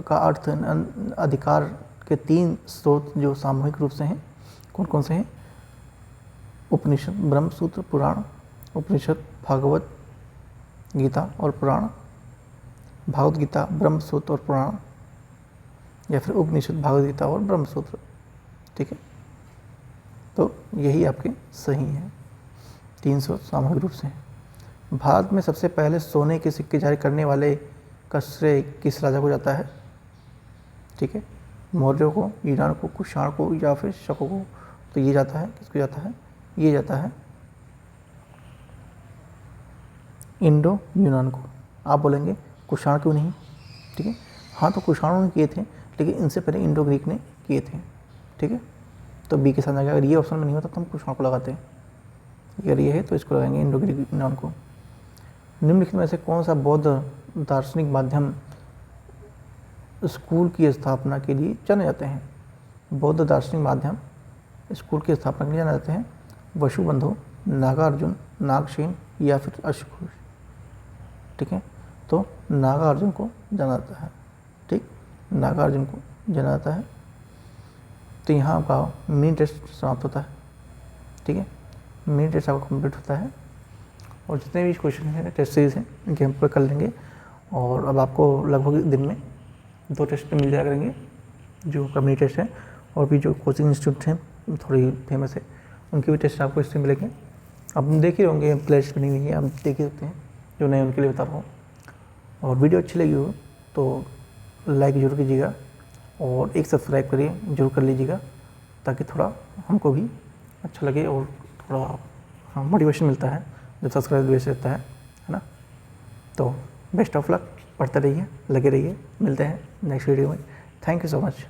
का अर्थ अधिकार के 3 स्रोत जो सामूहिक रूप से हैं, कौन कौन से हैं? उपनिषद, ब्रह्मसूत्र, पुराण। उपनिषद भागवत गीता और पुराण, भागवत गीता, ब्रह्मसूत्र और पुराण, या फिर उपनिषद, भागवत गीता और ब्रह्मसूत्र, ठीक है। तो यही आपके सही हैं, 300 सामूहिक रूप से हैं। भारत में सबसे पहले सोने के सिक्के जारी करने वाले का श्रेय किस राजा को जाता है? ठीक है, मौर्यों को, ईरान को, कुषाण को, या फिर शकों को? तो ये जाता है, किसको जाता है? ये जाता है इंडो यूनान को। आप बोलेंगे कुषाण क्यों नहीं? ठीक है, हाँ, तो कुषाणों ने किए थे, लेकिन इनसे पहले इंडो ग्रीक ने किए थे, ठीक है। तो बी के साथ अगर ये ऑप्शन में नहीं होता तो हम कुषाण को लगाते हैं, अगर ये है तो इसको लगाएंगे, इंडो ग्रीक यूनान को। निम्नलिखित में से कौन सा बौद्ध दार्शनिक माध्यम स्कूल की स्थापना के लिए जाने जाते हैं? बौद्ध दार्शनिक माध्यम स्कूल की स्थापना के लिए जाने जाते हैं? वसुबंधु, नागार्जुन, नागसेन, या फिर अशोक? ठीक है। तो नागार्जुन को जाना जाता है, ठीक, नागार्जुन को जाना जाता है। तो यहाँ आपका मिनी टेस्ट समाप्त होता है, ठीक है, मिनी टेस्ट आपका कंप्लीट होता है और जितने भी क्वेश्चन हैं टेस्ट सीरीज हैं इनके हम पूरे कर लेंगे। और अब आपको लगभग दिन में 2 टेस्ट मिल जाया करेंगे जो कम्युनिटी टेस्ट है, और भी जो कोचिंग इंस्टीट्यूट हैं थोड़ी फेमस है उनके भी टेस्ट आपको इससे मिलेंगे। आप देख ही होंगे, प्ले लिस्ट बनी हुई है, आप देख ही सकते हैं, जो नए उनके लिए बता रहा हूँ। और वीडियो अच्छी लगी हो तो लाइक ज़रूर कीजिएगा और एक सब्सक्राइब करिए, जरूर कर लीजिएगा, ताकि थोड़ा हमको भी अच्छा लगे और थोड़ा मोटिवेशन मिलता है जब सब्सक्राइब बेस रहता है ना। तो बेस्ट ऑफ लक, पढ़ते रहिए, लगे रहिए, मिलते हैं नेक्स्ट वीडियो में। Thank you so much.